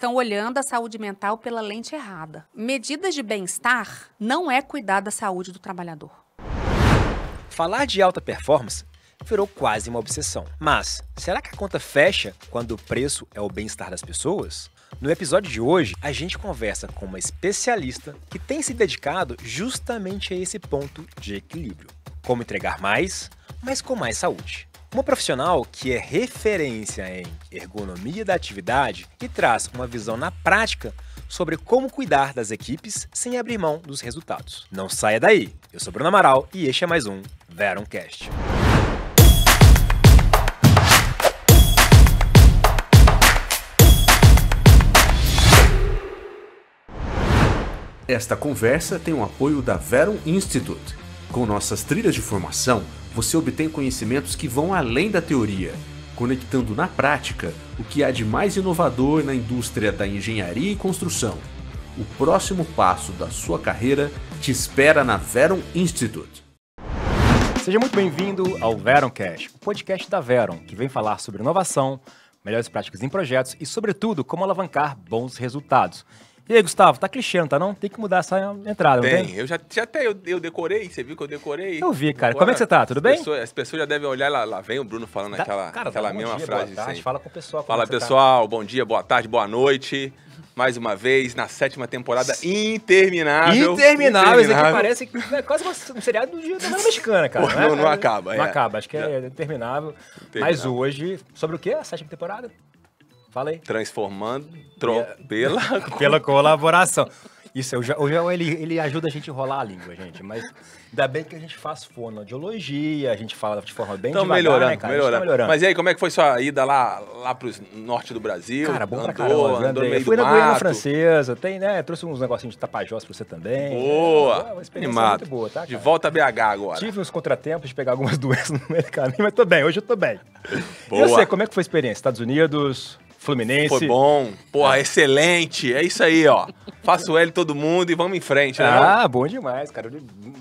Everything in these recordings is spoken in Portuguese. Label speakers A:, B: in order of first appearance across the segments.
A: estão olhando a saúde mental pela lente errada. Medidas de bem-estar não é cuidar da saúde do trabalhador.
B: Falar de alta performance virou quase uma obsessão. Mas, será que a conta fecha quando o preço é o bem-estar das pessoas? No episódio de hoje, a gente conversa com uma especialista que tem se dedicado justamente a esse ponto de equilíbrio. Como entregar mais, mas com mais saúde. Uma profissional que é referência em ergonomia da atividade e traz uma visão na prática sobre como cuidar das equipes sem abrir mão dos resultados. Não saia daí! Eu sou Bruno Amaral e este é mais um Veroncast.
C: Esta conversa tem o apoio da Veron Institute. Com nossas trilhas de formação, você obtém conhecimentos que vão além da teoria, conectando na prática o que há de mais inovador na indústria da engenharia e construção. O próximo passo da sua carreira te espera na Veron Institute.
B: Seja muito bem-vindo ao Veroncast, o podcast da Veron, que vem falar sobre inovação, melhores práticas em projetos e, sobretudo, como alavancar bons resultados. E aí, Gustavo, tá clichê, não tá não? Tem que mudar essa entrada, não tem?
D: Eu já até eu decorei, você viu que eu decorei?
B: Eu vi, cara. Como é que você tá? Tudo bem?
D: As pessoas já devem olhar, lá vem o Bruno falando aquela mesma frase.
B: Boa tarde, fala com o pessoal.
D: Fala, pessoal, bom dia, boa tarde, boa noite. Mais uma vez, na 7ª temporada interminável.
B: Interminável, isso aqui parece que é quase um seriado de novela mexicana, cara.
D: Pô, não acaba.
B: Não acaba, acho que é interminável. Mas hoje, sobre o que a 7ª temporada? Fala aí.
D: Transformando
B: pela colaboração. Isso, hoje ele ajuda a gente a enrolar a língua, gente. Mas ainda bem que a gente faz fonoaudiologia, a gente fala de forma bem devagar,
D: melhorando,
B: né, cara?
D: melhorando. Mas e aí, como é que foi sua ida lá pro norte do Brasil?
B: Cara, bom pra caramba.
D: Andou meio
B: fui
D: do
B: na Guiana
D: mato.
B: Francesa, trouxe uns negocinhos de Tapajós pra você também.
D: Boa!
B: Uma experiência
D: Animado.
B: muito boa, tá, cara?
D: De volta a BH agora.
B: Tive uns contratempos de pegar algumas doenças no meio do caminho, mas tô bem, hoje eu tô bem.
D: Boa.
B: E você, como é que foi a experiência? Estados Unidos, Fluminense?
D: Foi bom. Porra, excelente. É isso aí, ó. Faço L todo mundo e vamos em frente, né?
B: Ah, bom demais, cara.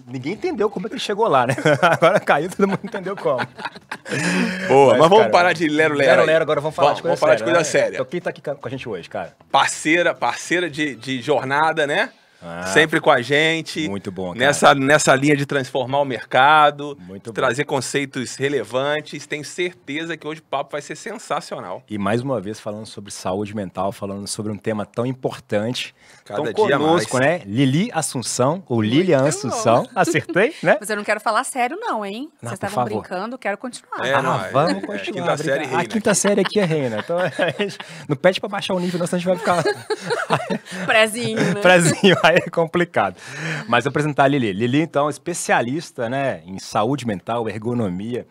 B: Ninguém entendeu como é que ele chegou lá, né? Agora caiu, todo mundo entendeu como.
D: Boa, mas vamos parar de lero-lero.
B: Lero, agora vamos falar de coisa séria.
D: Vamos falar de coisa séria.
B: Então quem tá aqui com a gente hoje, cara?
D: Parceira de jornada, né? Sempre com a gente.
B: Muito bom, cara.
D: Nessa linha de transformar o mercado,
B: muito bom.
D: Trazer conceitos relevantes. Tenho certeza que hoje o papo vai ser sensacional.
B: E mais uma vez falando sobre saúde mental, falando sobre um tema tão importante.
D: Cada
B: então,
D: dia
B: conosco,
D: mais.
B: né? Lili Assunção, ou Lilian Assunção. Acertei, né?
A: Mas eu não quero falar sério não, hein?
B: Não,
A: Vocês
B: por
A: estavam
B: favor.
A: brincando, quero continuar.
B: Vamos continuar.
D: A quinta série reina.
B: A quinta série aqui é reina. Então, não pede pra baixar o nível, não, senão a gente vai ficar...
A: Prezinho, né?
B: Prezinho, aí é complicado. Mas apresentar a Lili. Lili, então, especialista, né, em saúde mental, ergonomia.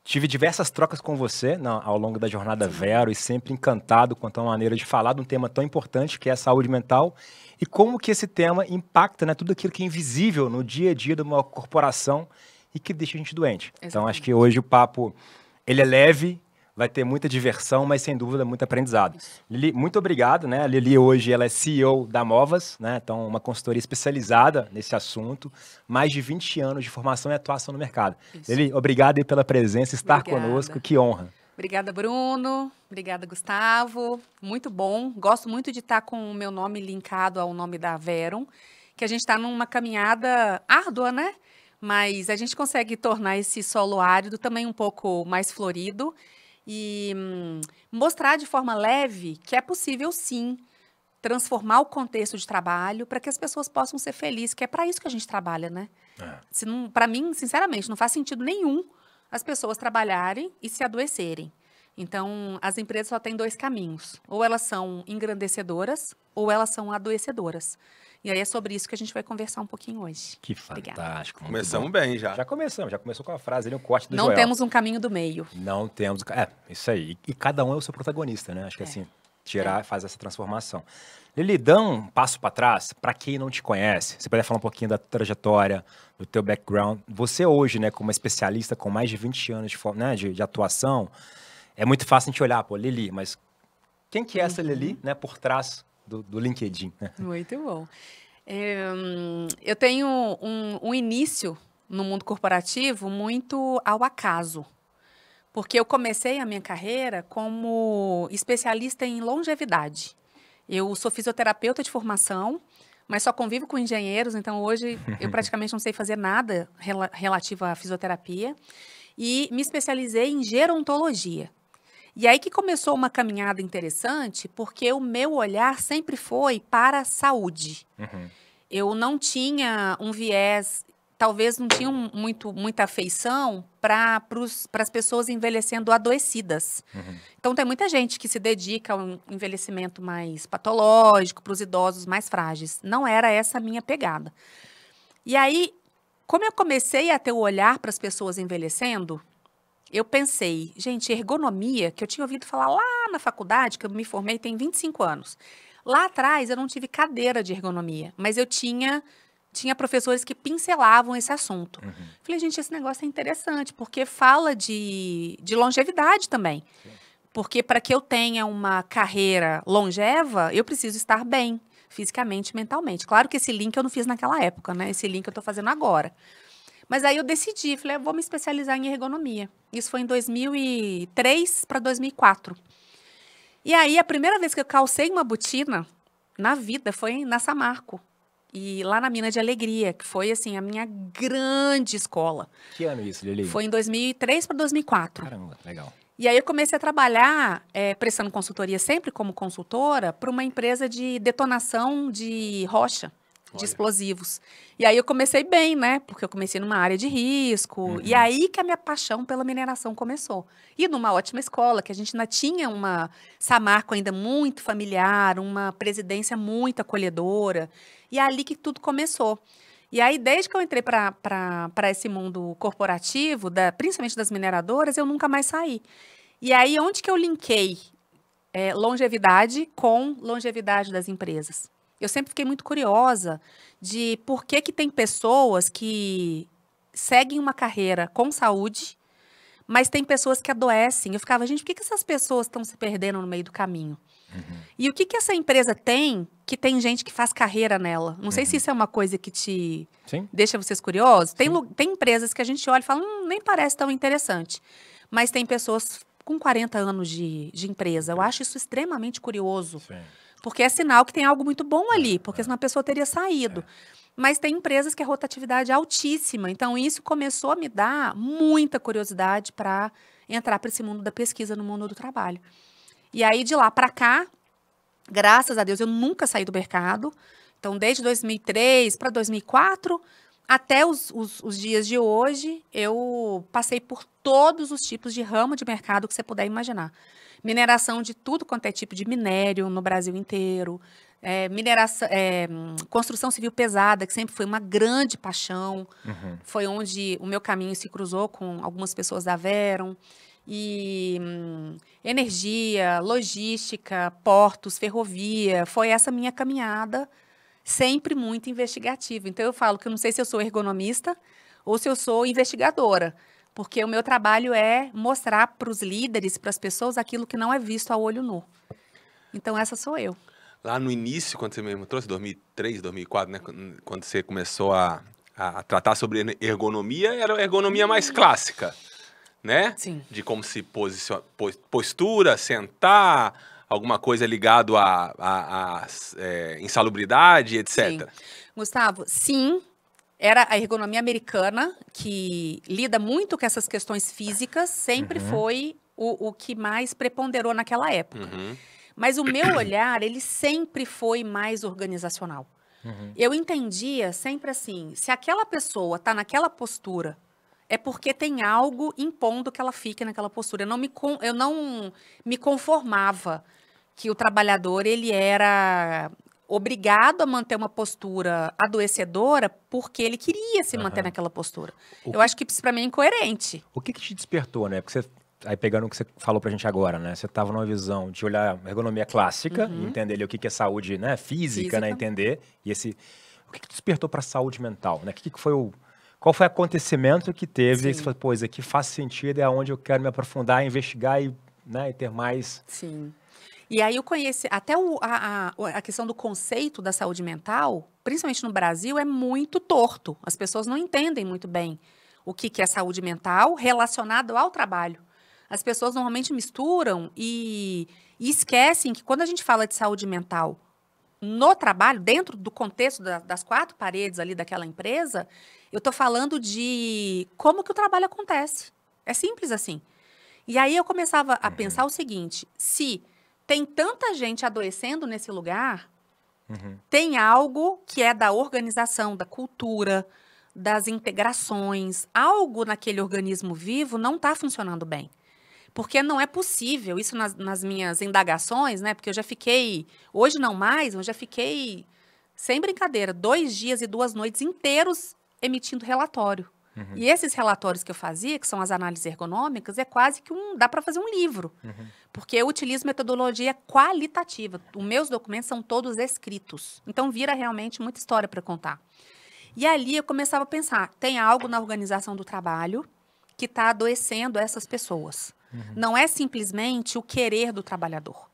B: Tive diversas trocas com você ao longo da jornada Vero e sempre encantado quanto a uma maneira de falar de um tema tão importante que é a saúde mental e como que esse tema impacta, né, tudo aquilo que é invisível no dia a dia de uma corporação e que deixa a gente doente.
A: Exatamente.
B: Então, acho que hoje o papo, ele é leve, vai ter muita diversão, mas sem dúvida muito aprendizado. Lili, muito obrigado, né? A Lili hoje ela é CEO da Movas, né? Então uma consultoria especializada nesse assunto, mais de 20 anos de formação e atuação no mercado.
A: Isso.
B: Lili, obrigado aí pela presença, estar conosco, que honra.
A: Obrigada, Bruno. Obrigada, Gustavo. Muito bom. Gosto muito de estar com o meu nome linkado ao nome da Veron, que a gente está numa caminhada árdua, né? Mas a gente consegue tornar esse solo árido também um pouco mais florido e mostrar de forma leve que é possível, sim, transformar o contexto de trabalho para que as pessoas possam ser felizes, que é para isso que a gente trabalha, né? Para mim, sinceramente, não faz sentido nenhum as pessoas trabalharem e se adoecerem. Então, as empresas só têm 2 caminhos. Ou elas são engrandecedoras ou elas são adoecedoras. E aí é sobre isso que a gente vai conversar um pouquinho hoje.
B: Que fantástico.
D: Começamos bem já.
B: Já começou com a frase ali, o corte do
A: Não
B: Joel.
A: temos um caminho do meio.
B: Não temos. Isso aí. E cada um é o seu protagonista, né? Acho que assim, faz essa transformação. Lili, dá um passo para trás, para quem não te conhece. Você puder falar um pouquinho da trajetória, do teu background. Você hoje, né, como especialista com mais de 20 anos de atuação, é muito fácil a gente olhar, pô, Lili, mas quem que é essa Lili, né, por trás do LinkedIn? Né?
A: Muito bom. Eu tenho um início no mundo corporativo muito ao acaso, porque eu comecei a minha carreira como especialista em longevidade. Eu sou fisioterapeuta de formação, mas só convivo com engenheiros, então hoje eu praticamente não sei fazer nada relativo à fisioterapia. E me especializei em gerontologia. E aí que começou uma caminhada interessante, porque o meu olhar sempre foi para a saúde. Eu não tinha um viés, talvez não tinha muita afeição para as pessoas envelhecendo adoecidas. Então, tem muita gente que se dedica a um envelhecimento mais patológico, para os idosos mais frágeis. Não era essa a minha pegada. E aí, como eu comecei a ter o olhar para as pessoas envelhecendo, eu pensei, gente, ergonomia, que eu tinha ouvido falar lá na faculdade, que eu me formei tem 25 anos. Lá atrás, eu não tive cadeira de ergonomia, mas eu tinha professores que pincelavam esse assunto. Falei, gente, esse negócio é interessante, porque fala de longevidade também. Sim. Porque para que eu tenha uma carreira longeva, eu preciso estar bem, fisicamente e mentalmente. Claro que esse link eu não fiz naquela época, né? Esse link eu estou fazendo agora. Mas aí eu decidi, falei, eu vou me especializar em ergonomia. Isso foi em 2003 para 2004. E aí, a primeira vez que eu calcei uma botina na vida foi na Samarco. E lá na Mina de Alegria, que foi, assim, a minha grande escola.
B: Que ano isso, Lili?
A: Foi em 2003 para 2004.
B: Caramba, legal.
A: E aí eu comecei a trabalhar, prestando consultoria sempre como consultora, para uma empresa de detonação de rocha. De explosivos. E aí eu comecei bem, né? Porque eu comecei numa área de risco. E aí que a minha paixão pela mineração começou. E numa ótima escola, que a gente ainda tinha uma Samarco ainda muito familiar, uma presidência muito acolhedora. E é ali que tudo começou. E aí, desde que eu entrei para esse mundo corporativo, principalmente das mineradoras, eu nunca mais saí. E aí, onde que eu linkei longevidade com longevidade das empresas? Eu sempre fiquei muito curiosa de por que tem pessoas que seguem uma carreira com saúde, mas tem pessoas que adoecem. Eu ficava, gente, por que essas pessoas estão se perdendo no meio do caminho? E o que essa empresa tem que tem gente que faz carreira nela? Não sei se isso é uma coisa que te deixa vocês curiosos. Tem empresas que a gente olha e fala, nem parece tão interessante. Mas tem pessoas com 40 anos de empresa. Eu acho isso extremamente curioso. Sim. Porque é sinal que tem algo muito bom ali, porque senão a pessoa teria saído. Mas tem empresas que a rotatividade é altíssima. Então, isso começou a me dar muita curiosidade para entrar para esse mundo da pesquisa, no mundo do trabalho. E aí, de lá para cá, graças a Deus, eu nunca saí do mercado. Então, desde 2003 para 2004, até os dias de hoje, eu passei por todos os tipos de ramo de mercado que você puder imaginar. Mineração de tudo quanto é tipo de minério no Brasil inteiro. Construção civil pesada, que sempre foi uma grande paixão. Foi onde o meu caminho se cruzou com algumas pessoas da Verum. E energia, logística, portos, ferrovia. Foi essa minha caminhada, sempre muito investigativa. Então, eu falo que eu não sei se eu sou ergonomista ou se eu sou investigadora. Porque o meu trabalho é mostrar para os líderes, para as pessoas, aquilo que não é visto a olho nu. Então, essa sou eu.
D: Lá no início, quando você mesmo trouxe, 2003, 2004, né? Quando você começou a tratar sobre ergonomia, era a ergonomia mais clássica, né?
A: Sim.
D: De como se posiciona, postura, sentar, alguma coisa ligado a insalubridade, etc.
A: Sim. Gustavo, sim. Era a ergonomia americana, que lida muito com essas questões físicas, sempre foi o que mais preponderou naquela época. Mas o meu olhar, ele sempre foi mais organizacional. Eu entendia sempre assim, se aquela pessoa está naquela postura, é porque tem algo impondo que ela fique naquela postura. Eu não me conformava que o trabalhador, ele era obrigado a manter uma postura adoecedora porque ele queria se manter naquela postura. Eu acho que isso para mim é incoerente.
B: O que te despertou, né? Porque você, aí pegando o que você falou pra gente agora, né? Você estava numa visão de olhar a ergonomia clássica, e entender ali o que é saúde, né? Física, né? Entender. E o que despertou para a saúde mental, né? Qual foi o acontecimento que teve? Que você falou, pô, isso aqui faz sentido, é onde eu quero me aprofundar, investigar e ter mais...
A: Sim. E aí eu conheci, até a questão do conceito da saúde mental, principalmente no Brasil, é muito torto. As pessoas não entendem muito bem o que é saúde mental relacionado ao trabalho. As pessoas normalmente misturam e esquecem que quando a gente fala de saúde mental no trabalho, dentro do contexto das 4 paredes ali daquela empresa, eu estou falando de como que o trabalho acontece. É simples assim. E aí eu começava a pensar o seguinte, se tem tanta gente adoecendo nesse lugar, tem algo que é da organização, da cultura, das integrações, algo naquele organismo vivo não está funcionando bem. Porque não é possível, isso nas minhas indagações, né? Porque eu já fiquei, hoje não mais, eu já fiquei, sem brincadeira, 2 dias e 2 noites inteiros emitindo relatório. E esses relatórios que eu fazia, que são as análises ergonômicas, é quase que dá para fazer um livro. Porque eu utilizo metodologia qualitativa. Os meus documentos são todos escritos. Então, vira realmente muita história para contar. E ali eu começava a pensar, tem algo na organização do trabalho que está adoecendo essas pessoas. Não é simplesmente o querer do trabalhador.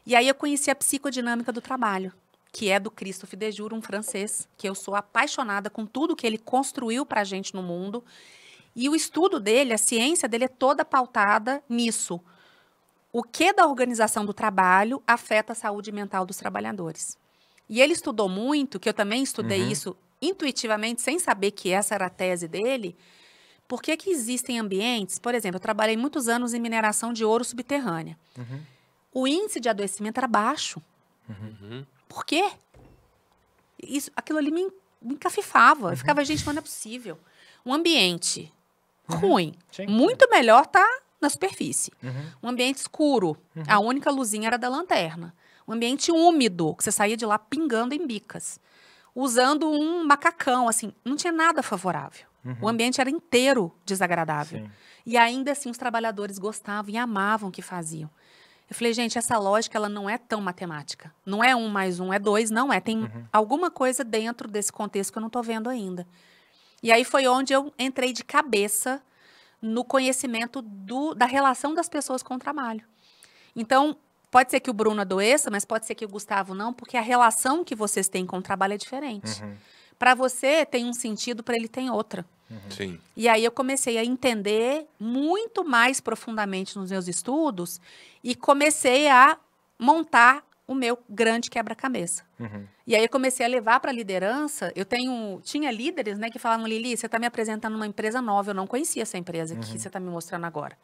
A: E aí eu conheci a psicodinâmica do trabalho, que é do Christophe Dejour, um francês, que eu sou apaixonada com tudo que ele construiu para a gente no mundo. E o estudo dele, a ciência dele é toda pautada nisso. O que da organização do trabalho afeta a saúde mental dos trabalhadores. E ele estudou muito, que eu também estudei isso intuitivamente, sem saber que essa era a tese dele. Por que que existem ambientes, por exemplo, eu trabalhei muitos anos em mineração de ouro subterrânea. O índice de adoecimento era baixo. Por quê? Aquilo ali me encafifava. Eu ficava, gente, mas não é possível. Um ambiente ruim, muito melhor tá na superfície. Um ambiente escuro, a única luzinha era da lanterna. Um ambiente úmido, que você saía de lá pingando em bicas. Usando um macacão, assim, não tinha nada favorável. O ambiente era inteiro desagradável. E ainda assim os trabalhadores gostavam e amavam o que faziam. Eu falei, gente, essa lógica ela não é tão matemática. Não é 1 mais 1 é 2, não é. Tem alguma coisa dentro desse contexto que eu não estou vendo ainda. E aí foi onde eu entrei de cabeça no conhecimento da relação das pessoas com o trabalho. Então, pode ser que o Bruno adoeça, mas pode ser que o Gustavo não, porque a relação que vocês têm com o trabalho é diferente. Para você tem um sentido, para ele tem outra.
D: Sim.
A: E aí eu comecei a entender muito mais profundamente nos meus estudos e comecei a montar o meu grande quebra-cabeça. E aí eu comecei a levar para a liderança. Tinha líderes, né, que falavam, Lili, você está me apresentando uma empresa nova, eu não conhecia essa empresa que você está me mostrando agora.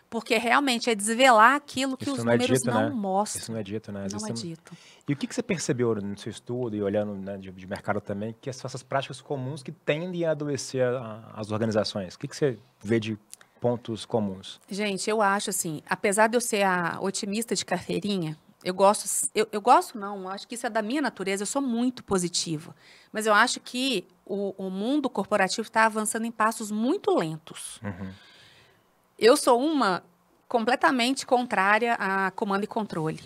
A: Porque realmente é desvelar aquilo que
B: Isso
A: os
B: não é
A: números
B: dito,
A: não
B: né?
A: mostram.
B: Isso não é dito, né? Às
A: Não é
B: vezes
A: dito.
B: E o que você percebeu no seu estudo e olhando, né, de mercado também, que são essas práticas comuns que tendem a adoecer as organizações? O que você vê de pontos comuns?
A: Gente, eu acho assim, apesar de eu ser a otimista de carteirinha, eu gosto não, acho que isso é da minha natureza, eu sou muito positiva. Mas eu acho que o mundo corporativo está avançando em passos muito lentos. Eu sou uma completamente contrária a comando e controle.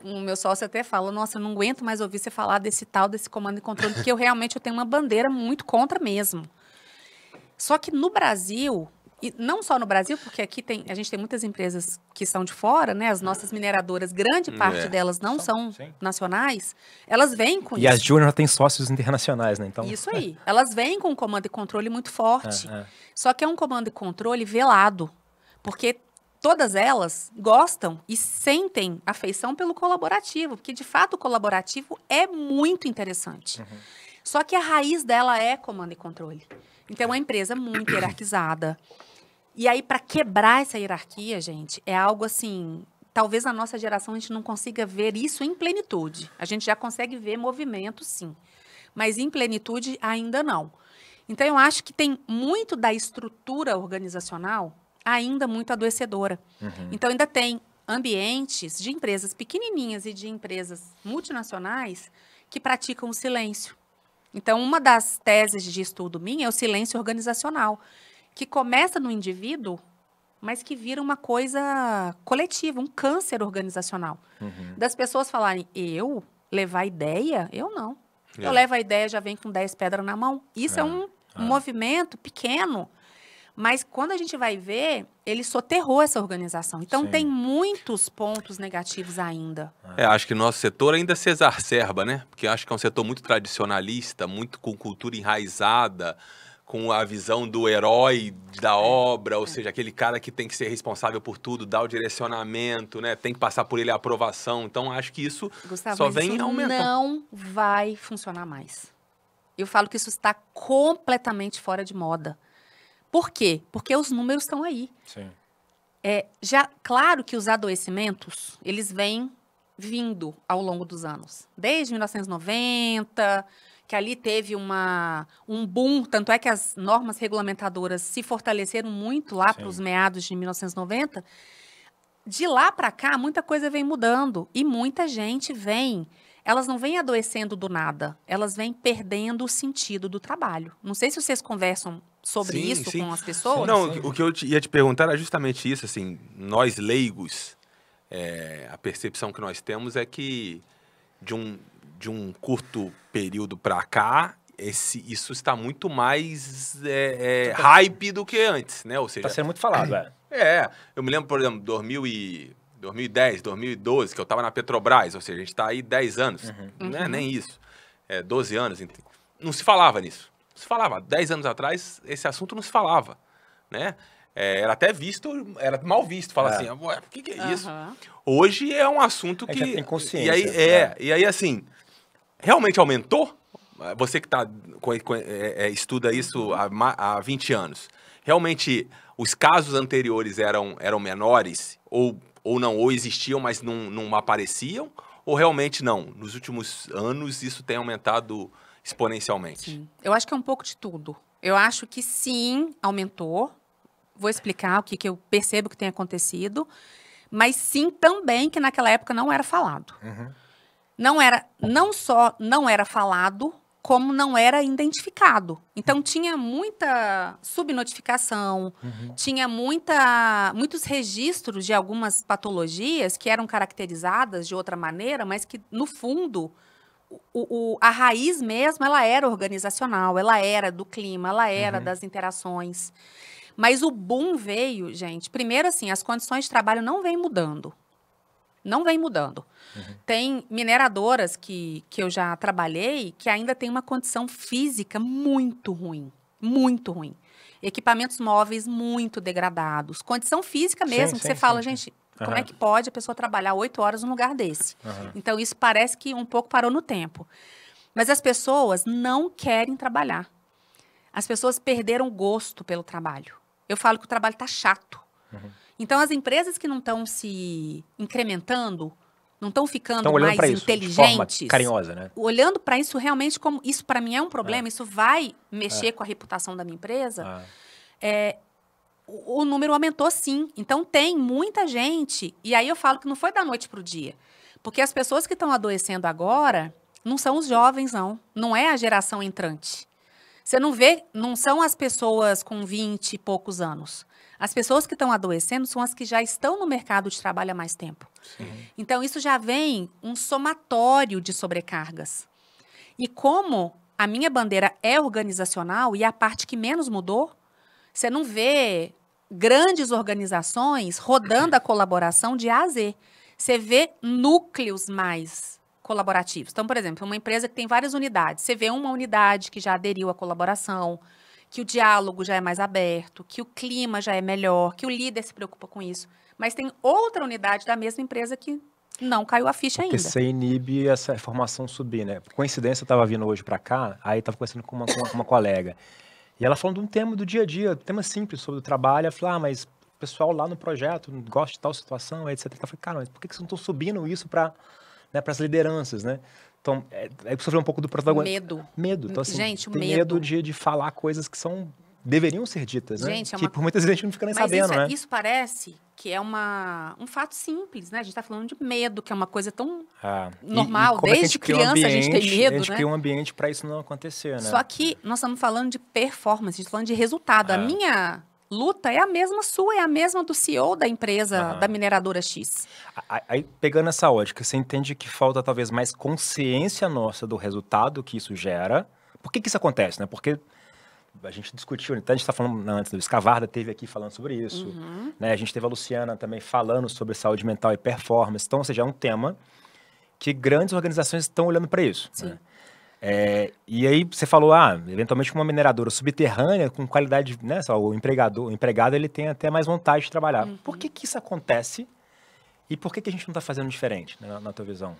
A: O meu sócio até fala, nossa, eu não aguento mais ouvir você falar desse comando e controle, porque eu tenho uma bandeira muito contra mesmo. Só que no Brasil, e não só no Brasil, porque aqui a gente tem muitas empresas que são de fora, né? As nossas mineradoras, grande parte delas não são nacionais, elas vêm com isso.
B: E as Júnior têm sócios internacionais, né? Então...
A: Isso aí. Elas vêm com um comando e controle muito forte. Só que é um comando e controle velado, porque todas elas gostam e sentem afeição pelo colaborativo, porque, de fato, o colaborativo é muito interessante. Só que a raiz dela é comando e controle. Então, é uma empresa muito hierarquizada. E aí, para quebrar essa hierarquia, gente, é algo assim... Talvez na nossa geração a gente não consiga ver isso em plenitude. A gente já consegue ver movimento, sim. Mas em plenitude, ainda não. Então, eu acho que tem muito da estrutura organizacional ainda muito adoecedora. Então, ainda tem ambientes de empresas pequenininhas e de empresas multinacionais que praticam o silêncio. Então, uma das teses de estudo minha é o silêncio organizacional, que começa no indivíduo, mas que vira uma coisa coletiva, um câncer organizacional. Das pessoas falarem, eu levar ideia? Eu não. Eu levo a ideia, já vem com 10 pedras na mão. Isso é um movimento pequeno, mas quando a gente vai ver, ele soterrou essa organização. Então, tem muitos pontos negativos ainda.
D: Acho que o nosso setor ainda se exacerba, né? Porque acho que é um setor muito tradicionalista, muito com cultura enraizada, com a visão do herói da obra, ou seja, aquele cara que tem que ser responsável por tudo, dar o direcionamento, né? Tem que passar por ele a aprovação. Então, acho que isso
A: Gustavo,
D: só
A: mas
D: vem
A: isso
D: aumentando.
A: não vai funcionar mais. Eu falo que isso está completamente fora de moda. Por quê? Porque os números estão aí.
B: Sim.
A: Claro que os adoecimentos, eles vêm vindo ao longo dos anos. Desde 1990, que ali teve um boom, tanto é que as normas regulamentadoras se fortaleceram muito lá para os meados de 1990. De lá para cá, muita coisa vem mudando e muita gente elas não vêm adoecendo do nada, elas vêm perdendo o sentido do trabalho. Não sei se vocês conversam sobre isso com as pessoas.
D: Não, o que eu ia te perguntar era justamente isso, assim, nós leigos, a percepção que nós temos é que de um curto período para cá, isso está muito mais hype do que antes, né? Ou seja,
B: Está sendo muito falado,
D: eu me lembro, por exemplo, 2010, 2012, que eu estava na Petrobras, ou seja, a gente está aí 10 anos, não é nem isso, 12 anos, não se falava nisso. Não se falava. 10 anos atrás, esse assunto não se falava, né? Era até visto, era mal visto, falar assim, o que é isso? Hoje é um assunto que...
B: já tem consciência.
D: E aí, assim, realmente aumentou? Você que estuda isso há 20 anos, realmente os casos anteriores eram menores ou não, ou existiam, mas não apareciam? Ou realmente não? Nos últimos anos isso tem aumentado exponencialmente?
A: Sim. Eu acho que é um pouco de tudo. Eu acho que sim, aumentou. Vou explicar o que eu percebo que tem acontecido. Mas sim também que naquela época não era falado. Não só não era falado, como não era identificado. Então, tinha muita subnotificação, tinha muitos registros de algumas patologias que eram caracterizadas de outra maneira, mas que, no fundo, a raiz mesmo, ela era organizacional, ela era do clima, ela era das interações. Mas o boom veio, gente, primeiro assim, as condições de trabalho não vêm mudando. Não vem mudando. Tem mineradoras que eu já trabalhei que ainda tem uma condição física muito ruim. Muito ruim. Equipamentos móveis muito degradados. Condição física mesmo, que você fala, gente, como é que pode a pessoa trabalhar 8 horas num lugar desse? Então, isso parece que um pouco parou no tempo. Mas as pessoas não querem trabalhar. As pessoas perderam o gosto pelo trabalho. Eu falo que o trabalho está chato. Então, as empresas que não estão se incrementando, não estão ficando mais inteligentes.
B: De forma carinhosa, né?
A: Olhando para isso realmente como... Isso, para mim, é um problema. Isso vai mexer com a reputação da minha empresa. O número aumentou, sim. Então, tem muita gente... E aí, eu falo que não foi da noite para o dia. Porque as pessoas que estão adoecendo agora não são os jovens, não. Não é a geração entrante. Você não vê... Não são as pessoas com 20 e poucos anos. As pessoas que estão adoecendo são as que já estão no mercado de trabalho há mais tempo. Então, isso já vem um somatório de sobrecargas. E como a minha bandeira é organizacional e a parte que menos mudou, você não vê grandes organizações rodando a colaboração de A a Z. Você vê núcleos mais colaborativos. Então, por exemplo, uma empresa que tem várias unidades. Você vê uma unidade que já aderiu à colaboração, que o diálogo já é mais aberto, que o clima já é melhor, que o líder se preocupa com isso. Mas tem outra unidade da mesma empresa que não caiu a ficha ainda.
B: Porque você inibe essa informação subir, né? Por coincidência, eu estava vindo hoje para cá, aí estava conversando com uma colega. E ela falando de um tema do dia a dia, um tema simples sobre o trabalho. Ela falou, mas o pessoal lá no projeto gosta de tal situação, etc. Eu falei, cara, mas por que vocês não estão subindo isso para as lideranças, né? Então, aí precisa falar um pouco do protagonismo. Medo. Então, assim,
A: gente,
B: tem medo de falar coisas que deveriam ser ditas, né?
A: Gente,
B: que por muitas vezes a gente não fica nem sabendo, né?
A: Isso parece que é um fato simples, né? A gente está falando de medo, que é uma coisa tão normal. Desde criança a gente tem medo, né?
B: A gente cria um ambiente para isso não acontecer, né?
A: Só que nós estamos falando de performance, a gente está falando de resultado. A minha luta é a mesma sua, é a mesma do CEO da empresa, da mineradora X.
B: Aí, pegando essa ótica, você entende que falta talvez mais consciência nossa do resultado que isso gera. Por que isso acontece, né? Porque a gente discutiu, então a gente está falando antes, do Escavarda teve aqui falando sobre isso, né? A gente teve a Luciana também falando sobre saúde mental e performance. Então, ou seja, é um tema que grandes organizações estão olhando para isso.
A: Sim.
B: Né? E aí você falou, eventualmente uma mineradora subterrânea com qualidade, né? O empregado ele tem até mais vontade de trabalhar. Por que isso acontece e por que a gente não está fazendo diferente, né, na tua visão?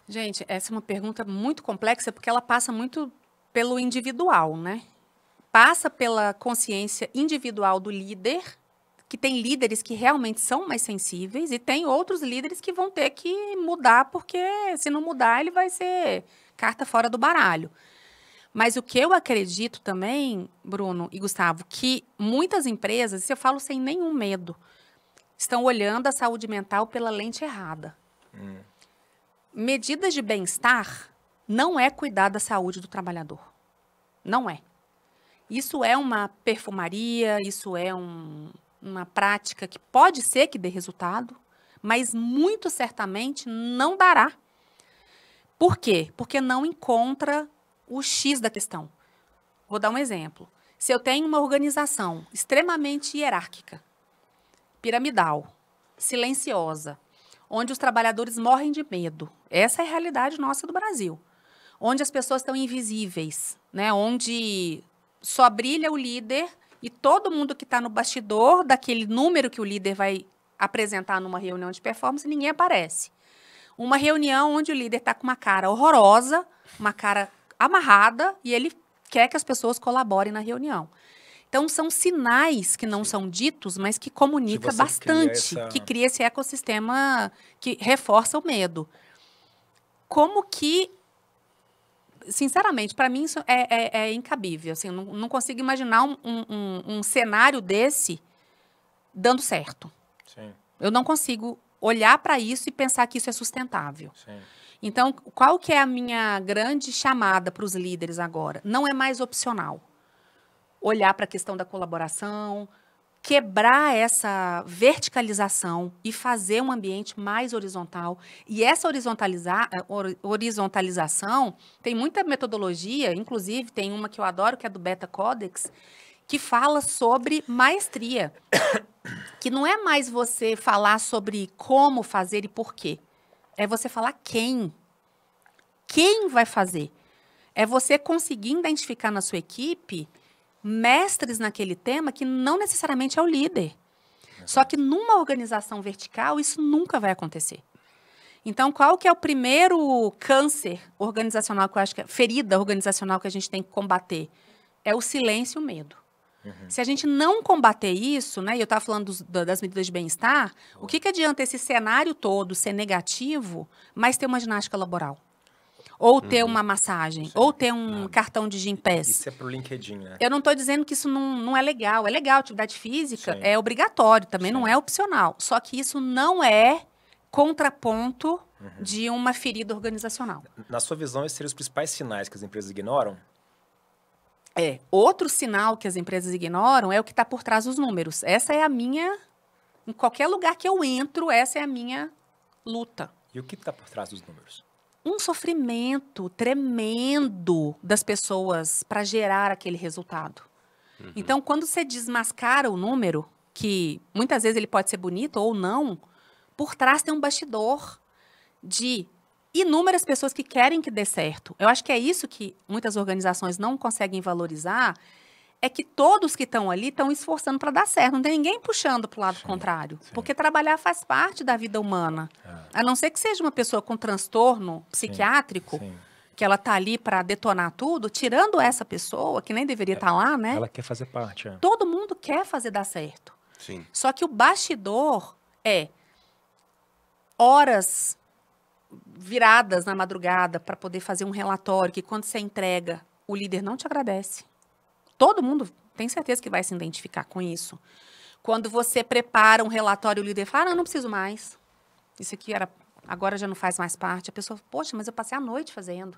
A: Gente, essa é uma pergunta muito complexa porque ela passa muito pelo individual, né? Passa pela consciência individual do líder, que tem líderes que realmente são mais sensíveis e tem outros líderes que vão ter que mudar, porque se não mudar ele vai ser carta fora do baralho. Mas o que eu acredito também, Bruno e Gustavo, que muitas empresas, isso eu falo sem nenhum medo, estão olhando a saúde mental pela lente errada. Medidas de bem-estar não é cuidar da saúde do trabalhador. Não é. Isso é uma perfumaria, isso é uma prática que pode ser que dê resultado, mas muito certamente não dará. Por quê? Porque não encontra o X da questão. Vou dar um exemplo. Se eu tenho uma organização extremamente hierárquica, piramidal, silenciosa, onde os trabalhadores morrem de medo, essa é a realidade nossa do Brasil, onde as pessoas estão invisíveis, né? Onde só brilha o líder e todo mundo que está no bastidor daquele número que o líder vai apresentar numa reunião de performance, ninguém aparece. Uma reunião onde o líder está com uma cara horrorosa, uma cara amarrada, e ele quer que as pessoas colaborem na reunião. Então, são sinais que não são ditos, mas que comunica bastante, que cria esse ecossistema que reforça o medo. Como que, sinceramente, para mim isso é incabível. Assim, não consigo imaginar um cenário desse dando certo.
B: Sim.
A: Eu não consigo olhar para isso e pensar que isso é sustentável.
B: Sim.
A: Então, qual que é a minha grande chamada para os líderes agora? Não é mais opcional. Olhar para a questão da colaboração, quebrar essa verticalização e fazer um ambiente mais horizontal. E essa horizontalização tem muita metodologia, inclusive tem uma que eu adoro, que é do Beta Codex, que fala sobre maestria. Que não é mais você falar sobre como fazer e por quê. É você falar quem. Quem vai fazer? É você conseguir identificar na sua equipe mestres naquele tema que não necessariamente é o líder. Só que numa organização vertical, isso nunca vai acontecer. Então, qual que é o primeiro câncer organizacional, que eu acho que é ferida organizacional que a gente tem que combater? É o silêncio e o medo. Se a gente não combater isso, né, e eu estava falando das medidas de bem-estar, o que adianta esse cenário todo ser negativo, mas ter uma ginástica laboral? Ou ter uma massagem, ou ter um cartão de Gympass.
B: Isso é pro LinkedIn, né?
A: Eu não estou dizendo que isso não é legal. É legal, atividade física é obrigatório, também não é opcional. Só que isso não é contraponto de uma ferida organizacional.
B: Na sua visão, esses seriam os principais sinais que as empresas ignoram?
A: Outro sinal que as empresas ignoram é o que está por trás dos números. Essa é a minha... Em qualquer lugar que eu entro, essa é a minha luta.
B: E o que está por trás dos números?
A: Um sofrimento tremendo das pessoas para gerar aquele resultado. Então, quando você desmascara o número, que muitas vezes ele pode ser bonito ou não, por trás tem um bastidor de inúmeras pessoas que querem que dê certo. Eu acho que é isso que muitas organizações não conseguem valorizar, é que todos que estão ali estão esforçando para dar certo. Não tem ninguém puxando para o lado contrário. Porque trabalhar faz parte da vida humana. A não ser que seja uma pessoa com transtorno psiquiátrico, que ela está ali para detonar tudo, tirando essa pessoa, que nem deveria estar lá, né?
B: Ela quer fazer parte.
A: Todo mundo quer fazer dar certo.
D: Sim.
A: Só que o bastidor é horas viradas na madrugada para poder fazer um relatório que quando você entrega, o líder não te agradece. Todo mundo tem certeza que vai se identificar com isso. Quando você prepara um relatório, o líder fala, não preciso mais. Isso aqui agora já não faz mais parte. A pessoa, poxa, mas eu passei a noite fazendo.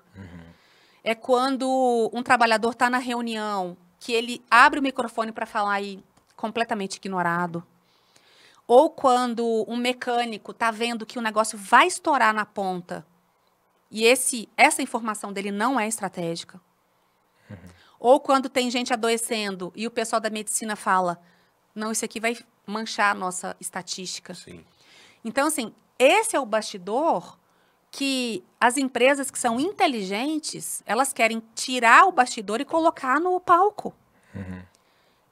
A: É quando um trabalhador está na reunião, que ele abre o microfone para falar e completamente ignorado. Ou quando um mecânico está vendo que o negócio vai estourar na ponta e essa informação dele não é estratégica. Ou quando tem gente adoecendo e o pessoal da medicina fala, não, isso aqui vai manchar a nossa estatística.
D: Sim.
A: Então, assim, esse é o bastidor que as empresas que são inteligentes, elas querem tirar o bastidor e colocar no palco.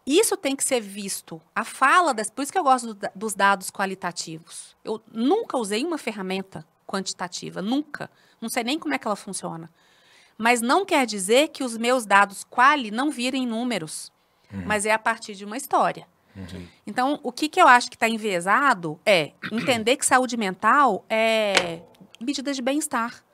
A: Isso tem que ser visto. A fala, por isso que eu gosto dos dados qualitativos. Eu nunca usei uma ferramenta quantitativa, nunca. Não sei nem como é que ela funciona. Mas não quer dizer que os meus dados quali não virem números, mas é a partir de uma história. Então, o que eu acho que está enviesado é entender que saúde mental é medida de bem-estar.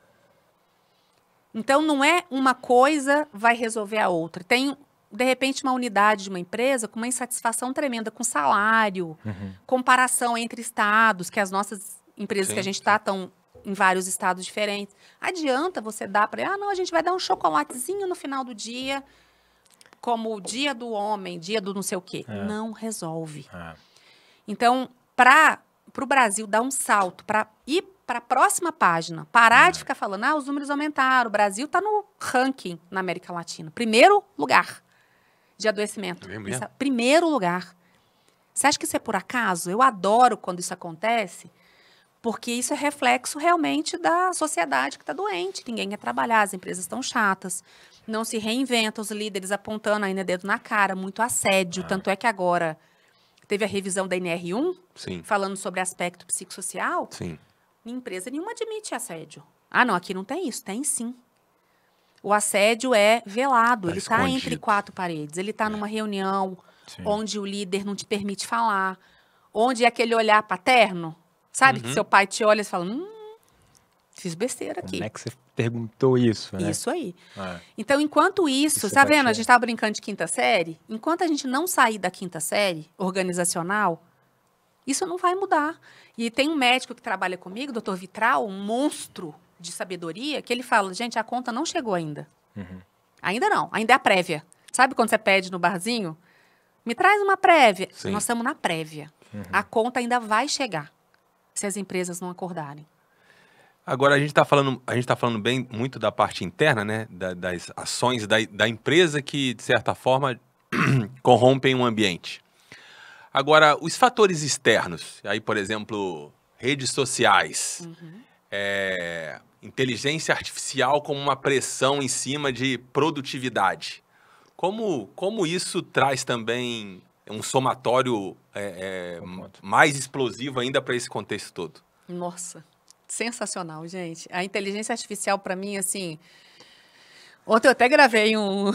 A: Então, não é uma coisa vai resolver a outra. Tem, de repente, uma unidade de uma empresa com uma insatisfação tremenda com salário, comparação entre estados, que as nossas empresas que a gente está estão em vários estados diferentes. Adianta você dar para ele, não, a gente vai dar um chocolatezinho no final do dia, como o dia do homem, dia do não sei o quê. Não resolve. Então, para o Brasil dar um salto, para ir para a próxima página, parar de ficar falando, os números aumentaram, o Brasil está no ranking na América Latina. Primeiro lugar de adoecimento. Primeiro lugar. Você acha que isso é por acaso? Eu adoro quando isso acontece, porque isso é reflexo realmente da sociedade que está doente. Ninguém quer trabalhar, as empresas estão chatas, não se reinventam, os líderes apontando ainda dedo na cara, muito assédio. Tanto é que agora teve a revisão da NR1, falando sobre aspecto psicossocial. Empresa nenhuma admite assédio. Não, aqui não tem isso. Tem sim. O assédio é velado, ele está entre quatro paredes. Ele está numa reunião onde o líder não te permite falar, onde é aquele olhar paterno. Sabe, que seu pai te olha e fala, fiz besteira aqui.
B: Como é que você perguntou isso, né?
A: Isso aí. Então, enquanto isso tá vendo? A gente estava brincando de quinta série. Enquanto a gente não sair da quinta série organizacional, isso não vai mudar. E tem um médico que trabalha comigo, o Dr. Vitral, um monstro de sabedoria, que ele fala, gente, a conta não chegou ainda. Ainda não, ainda é a prévia. Sabe quando você pede no barzinho? Me traz uma prévia. Nós estamos na prévia. A conta ainda vai chegar, se as empresas não acordarem.
D: Agora, a gente está falando bem muito da parte interna, né? Das ações da empresa que, de certa forma, corrompem o ambiente. Agora, os fatores externos, aí, por exemplo, redes sociais, inteligência artificial como uma pressão em cima de produtividade. Como isso traz também um somatório mais explosivo ainda para esse contexto todo?
A: Nossa, sensacional, gente. A inteligência artificial, para mim, assim... Ontem eu até gravei um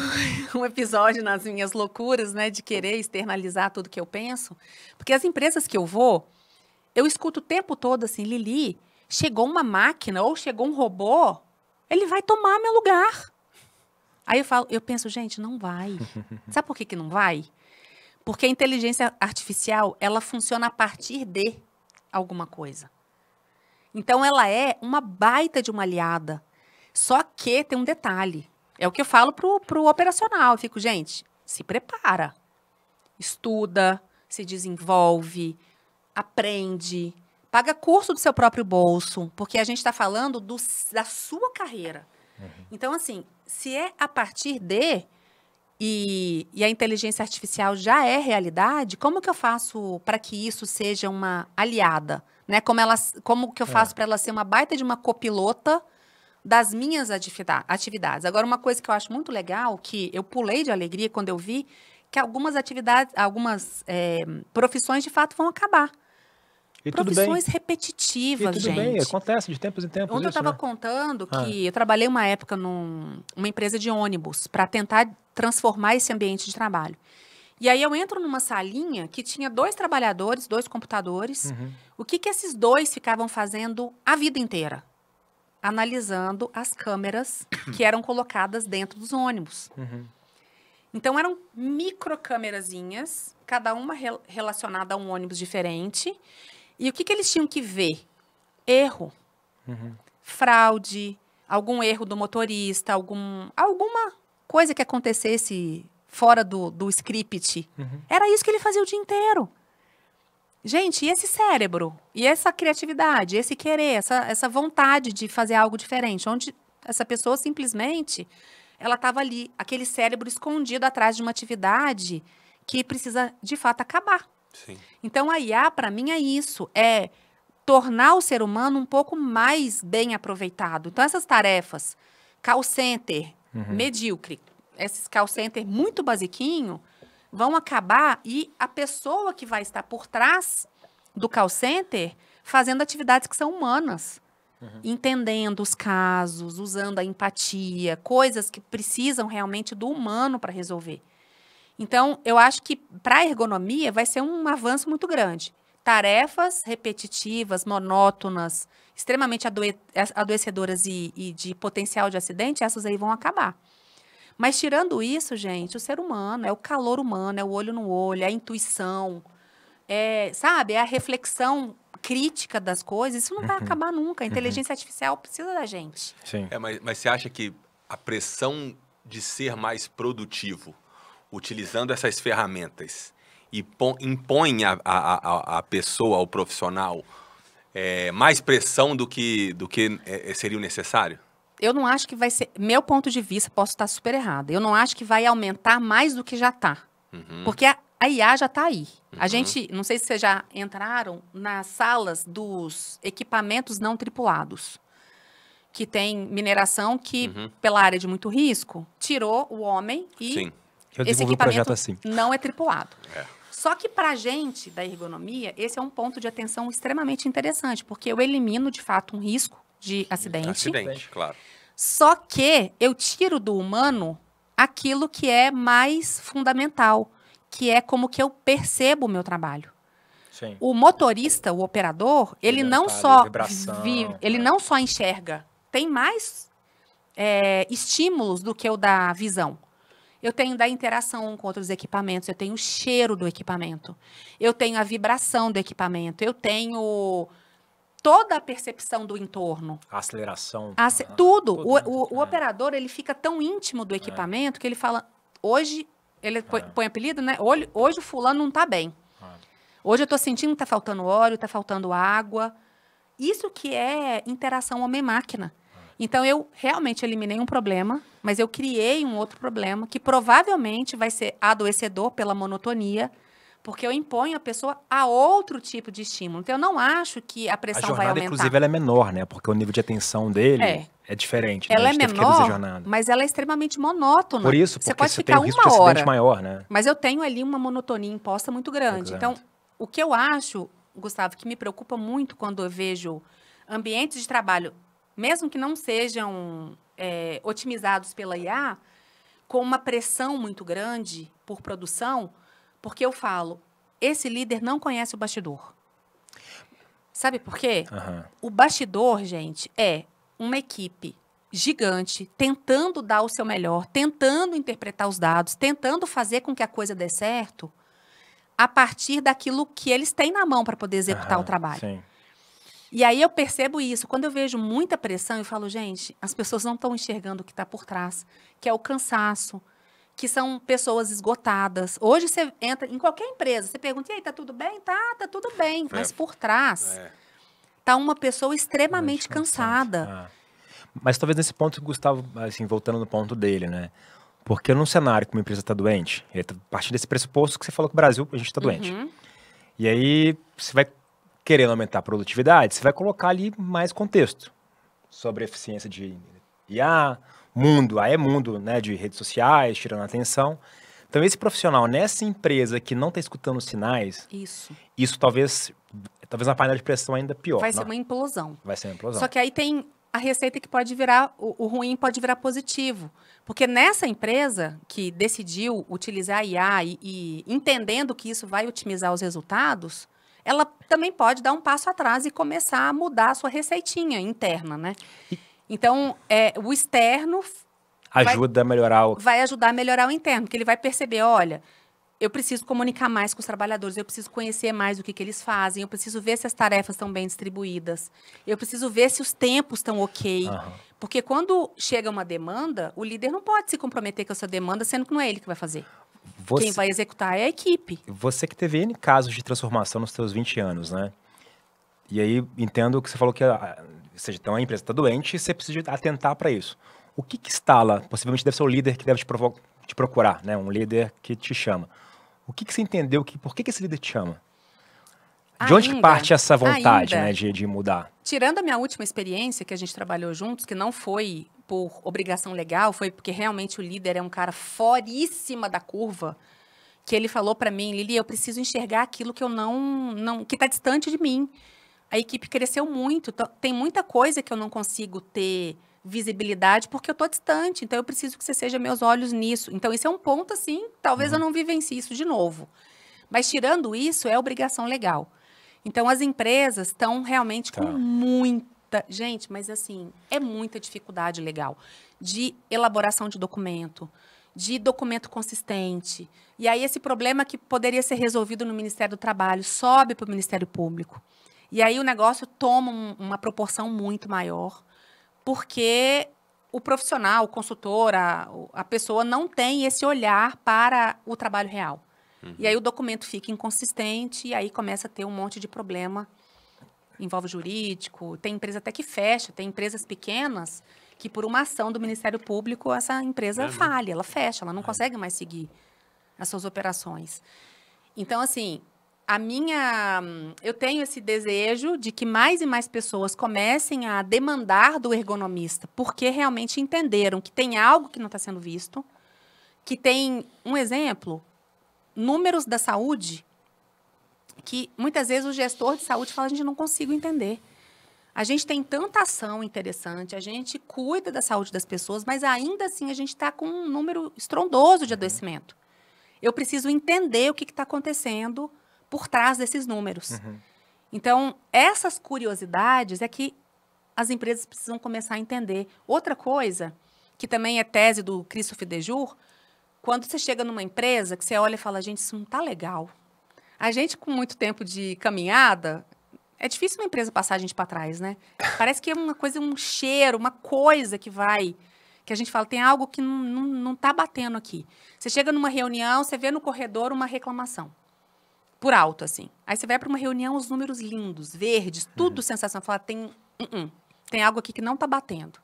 A: episódio nas minhas loucuras, né, de querer externalizar tudo que eu penso. Porque as empresas que eu vou, eu escuto o tempo todo assim, Lili, chegou uma máquina ou chegou um robô, ele vai tomar meu lugar. Aí eu penso, gente, não vai. Sabe por que não vai? Porque a inteligência artificial, ela funciona a partir de alguma coisa. Então, ela é uma baita de uma aliada. Só que tem um detalhe. É o que eu falo pro operacional. Eu fico, gente, se prepara. Estuda, se desenvolve, aprende, paga curso do seu próprio bolso, porque a gente está falando da sua carreira. Então, assim, se é a partir de... E a inteligência artificial já é realidade, como que eu faço para que isso seja uma aliada? Né? Como que eu faço para ela ser uma baita de uma copilota das minhas atividades? Agora, uma coisa que eu acho muito legal, que eu pulei de alegria quando eu vi, que algumas atividades, profissões de fato vão acabar.
B: E
A: profissões repetitivas,
B: tudo
A: gente.
B: Bem, acontece de tempos em tempos.
A: Ontem eu estava contando que eu trabalhei uma época numa empresa de ônibus para tentar transformar esse ambiente de trabalho. E aí eu entro numa salinha que tinha 2 trabalhadores, 2 computadores. O que esses 2 ficavam fazendo a vida inteira? Analisando as câmeras que eram colocadas dentro dos ônibus. Então, eram microcâmerazinhas, cada uma relacionada a um ônibus diferente. E o que eles tinham que ver? Erro. Fraude, algum erro do motorista, alguma coisa que acontecesse fora do script. Era isso que ele fazia o dia inteiro. Gente, e esse cérebro? E essa criatividade? Esse querer? Essa vontade de fazer algo diferente? Onde essa pessoa simplesmente... ela estava ali, aquele cérebro escondido atrás de uma atividade que precisa, de fato, acabar.
D: Sim.
A: Então, a IA, para mim, é isso. tornar o ser humano um pouco mais bem aproveitado. Então, essas tarefas, call center, medíocre, esses call center muito basiquinho, vão acabar e a pessoa que vai estar por trás do call center fazendo atividades que são humanas, entendendo os casos, usando a empatia, coisas que precisam realmente do humano para resolver. Então, eu acho que para a ergonomia vai ser um avanço muito grande. Tarefas repetitivas, monótonas, extremamente adoecedoras e de potencial de acidente, essas aí vão acabar. Mas tirando isso, gente, o ser humano, é o calor humano, é o olho no olho, é a intuição, sabe? É a reflexão crítica das coisas. Isso não vai acabar nunca. A inteligência artificial precisa da gente.
B: Sim.
D: Mas você acha que a pressão de ser mais produtivo, utilizando essas ferramentas, impõe a pessoa, ao profissional, mais pressão do que seria o necessário?
A: Eu não acho que vai ser... Meu ponto de vista, posso estar super errada. Eu não acho que vai aumentar mais do que já está. Porque a IA já está aí. A gente... Não sei se vocês já entraram nas salas dos equipamentos não tripulados. Que tem mineração que, pela área de muito risco, tirou o homem e
B: Sim. Eu
A: esse
B: desenvolvi um
A: equipamento
B: projeto assim.
A: não é tripulado. Só que para a gente, da ergonomia, esse é um ponto de atenção extremamente interessante, porque eu elimino, de fato, um risco de acidente.
D: Acidente, claro.
A: Só que eu tiro do humano aquilo que é mais fundamental, que é como que eu percebo o meu trabalho.
B: Sim.
A: O motorista, o operador, ele não
B: tá ali,
A: só
B: vibração,
A: ele não só enxerga, tem mais estímulos do que o da visão. Eu tenho da interação com outros equipamentos, eu tenho o cheiro do equipamento, eu tenho a vibração do equipamento, eu tenho toda a percepção do entorno.
B: A aceleração.
A: Tudo.
B: Tudo,
A: O operador, ele fica tão íntimo do equipamento que ele fala, hoje, ele põe apelido, né? Hoje o fulano não está bem. Hoje eu estou sentindo que está faltando óleo, está faltando água. Isso que é interação homem-máquina. Então, eu realmente eliminei um problema, mas eu criei um outro problema que provavelmente vai ser adoecedor pela monotonia, porque eu imponho a pessoa a outro tipo de estímulo. Então, eu não acho que a pressão vai
B: jornada,
A: aumentar.
B: inclusive, ela é menor, né? Porque o nível de atenção dele é diferente.
A: Ela
B: né?
A: é menor, mas ela é extremamente monótona.
B: Por isso,
A: você
B: porque
A: pode
B: você
A: ficar
B: tem um risco de
A: uma
B: acidente
A: hora,
B: maior, né?
A: mas eu tenho ali uma monotonia imposta muito grande.
B: Exato.
A: Então, o que eu acho, Gustavo, que me preocupa muito quando eu vejo ambientes de trabalho, mesmo que não sejam otimizados pela IA, com uma pressão muito grande por produção, porque eu falo, esse líder não conhece o bastidor. Sabe por quê? O bastidor, gente, é uma equipe gigante, tentando dar o seu melhor, tentando interpretar os dados, tentando fazer com que a coisa dê certo, a partir daquilo que eles têm na mão para poder executar o trabalho.
B: Sim.
A: E aí eu percebo isso. Quando eu vejo muita pressão, eu falo, gente, as pessoas não estão enxergando o que está por trás, que é o cansaço, que são pessoas esgotadas. Hoje você entra em qualquer empresa, você pergunta, e aí, tá tudo bem? Tá tudo bem. Mas por trás tá uma pessoa extremamente cansada.
B: Mas talvez nesse ponto, Gustavo, assim, voltando no ponto dele, né? Porque num cenário que uma empresa está doente, a partir desse pressuposto que você falou que o Brasil, a gente está doente. E aí você vai querendo aumentar a produtividade, você vai colocar ali mais contexto sobre a eficiência de IA, mundo, mundo, né, de redes sociais, tirando a atenção. Então, esse profissional nessa empresa que não está escutando os sinais, isso talvez uma panela de pressão ainda pior.
A: Vai ser uma implosão.
B: Vai ser uma implosão.
A: Só que aí tem a receita que pode virar, o ruim pode virar positivo. Porque nessa empresa que decidiu utilizar a IA e entendendo que isso vai otimizar os resultados, ela também pode dar um passo atrás e começar a mudar a sua receitinha interna, né? Então, o externo
B: ajuda a melhorar
A: vai ajudar a melhorar o interno, porque ele vai perceber, olha, eu preciso comunicar mais com os trabalhadores, eu preciso conhecer mais o que eles fazem, eu preciso ver se as tarefas estão bem distribuídas, eu preciso ver se os tempos estão ok. Porque quando chega uma demanda, o líder não pode se comprometer com essa demanda, sendo que não é ele que vai fazer. Quem vai executar é a equipe.
B: Você que teve N casos de transformação nos seus 20 anos, né? E aí, entendo que você falou que então a empresa está doente e você precisa atentar para isso. O que instala? Possivelmente deve ser o líder que deve te procurar, né? Um líder que te chama. O que você entendeu? Por que esse líder te chama? De onde que
A: Ainda,
B: parte essa vontade,
A: ainda.
B: né, de mudar?
A: Tirando a minha última experiência, que a gente trabalhou juntos, que não foi por obrigação legal, foi porque realmente o líder é um cara foríssima da curva, que ele falou pra mim, Lili, eu preciso enxergar aquilo que eu não que tá distante de mim. A equipe cresceu muito, tem muita coisa que eu não consigo ter visibilidade porque eu tô distante, então eu preciso que você seja meus olhos nisso. Então esse é um ponto assim, talvez eu não vivencie isso de novo. Mas tirando isso, é obrigação legal. Então as empresas estão realmente com muita, gente, mas assim, é muita dificuldade legal de elaboração de documento consistente. E aí esse problema que poderia ser resolvido no Ministério do Trabalho sobe para o Ministério Público. E aí o negócio toma uma proporção muito maior, porque o profissional, o consultor, a pessoa não tem esse olhar para o trabalho real. E aí o documento fica inconsistente e aí começa a ter um monte de problema. Envolve jurídico, tem empresa até que fecha, tem empresas pequenas que por uma ação do Ministério Público essa empresa falha, ela fecha, ela não consegue mais seguir as suas operações. Então, assim, eu tenho esse desejo de que mais e mais pessoas comecem a demandar do ergonomista, porque realmente entenderam que tem algo que não está sendo visto, que tem, um exemplo, números da saúde, que muitas vezes o gestor de saúde fala, a gente não consigo entender. A gente tem tanta ação interessante, a gente cuida da saúde das pessoas, mas ainda assim a gente está com um número estrondoso de adoecimento. Eu preciso entender o que está acontecendo por trás desses números. Então, essas curiosidades é que as empresas precisam começar a entender. Outra coisa, que também é tese do Christophe Dejour, quando você chega numa empresa que você olha e fala, gente, isso não está legal. A gente, com muito tempo de caminhada, é difícil uma empresa passar a gente para trás, né? Parece que é uma coisa, um cheiro, uma coisa que a gente fala, tem algo que não está batendo aqui. Você chega numa reunião, você vê no corredor uma reclamação. Por alto, assim. Aí você vai para uma reunião, os números lindos, verdes, tudo sensacional. Fala, tem algo aqui que não está batendo.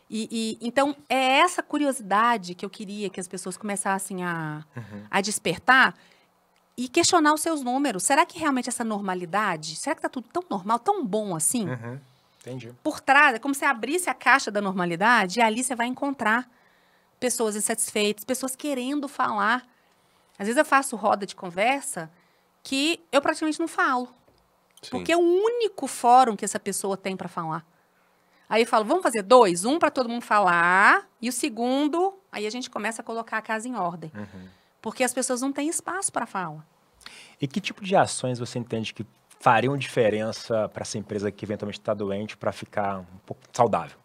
A: Então, é essa curiosidade que eu queria que as pessoas começassem a despertar e questionar os seus números. Será que realmente essa normalidade, será que está tudo tão normal, tão bom assim?
B: Entendi.
A: Por trás, é como se abrisse a caixa da normalidade e ali você vai encontrar pessoas insatisfeitas, pessoas querendo falar. Às vezes eu faço roda de conversa que eu praticamente não falo.
D: Sim.
A: Porque é o único fórum que essa pessoa tem para falar. Aí eu falo, vamos fazer 2? Um para todo mundo falar e o segundo, aí a gente começa a colocar a casa em ordem. Porque as pessoas não têm espaço para fala.
B: E que tipo de ações você entende que fariam diferença para essa empresa que eventualmente está doente para ficar um pouco saudável?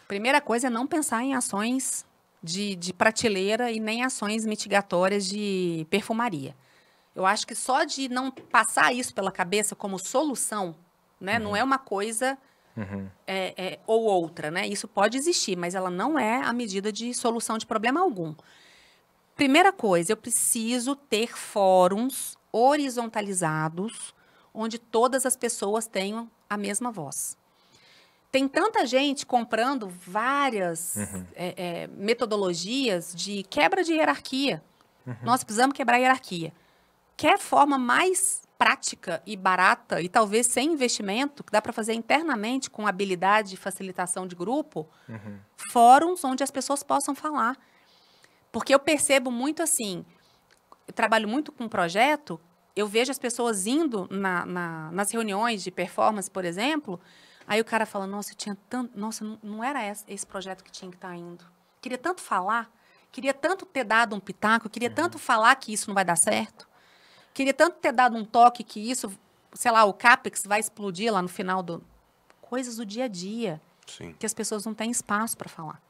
A: Primeira coisa é não pensar em ações de prateleira e nem ações mitigatórias de perfumaria. Eu acho que só de não passar isso pela cabeça como solução, né, não é uma coisa ou outra, né? Isso pode existir, mas ela não é a medida de solução de problema algum. Primeira coisa, eu preciso ter fóruns horizontalizados onde todas as pessoas tenham a mesma voz. Tem tanta gente comprando várias metodologias de quebra de hierarquia. Nós precisamos quebrar a hierarquia. Quer forma mais prática e barata, e talvez sem investimento, que dá para fazer internamente com habilidade de facilitação de grupo, fóruns onde as pessoas possam falar. Porque eu percebo muito assim, eu trabalho muito com projeto, eu vejo as pessoas indo nas reuniões de performance, por exemplo, aí o cara fala, nossa, eu tinha tanto, nossa, não era esse projeto que tinha que estar indo. Queria tanto falar, queria tanto ter dado um pitaco, queria tanto falar que isso não vai dar certo, queria tanto ter dado um toque que isso, sei lá, o CAPEX vai explodir lá no final do... Coisas do dia a dia,
D: Sim.
A: que as pessoas não têm espaço para falar.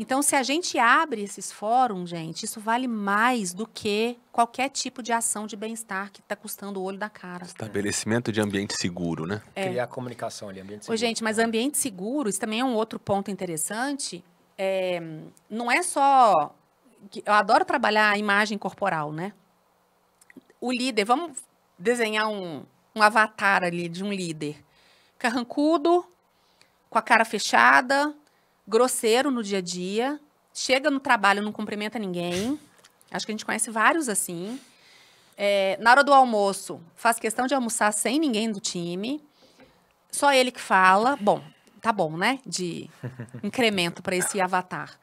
A: Então, se a gente abre esses fóruns, gente, isso vale mais do que qualquer tipo de ação de bem-estar que está custando o olho da cara.
D: Estabelecimento de ambiente seguro, né?
B: Criar comunicação ali, ambiente
A: Ô,
B: seguro.
A: gente, mas ambiente seguro, isso também é um outro ponto interessante. Não é só... Eu adoro trabalhar a imagem corporal, né? O líder, vamos desenhar um avatar ali de um líder. Carrancudo, com a cara fechada, grosseiro no dia a dia, chega no trabalho, não cumprimenta ninguém. Acho que a gente conhece vários assim. Na hora do almoço, faz questão de almoçar sem ninguém do time. Só ele que fala. Bom, tá bom, né? De incremento para esse avatar.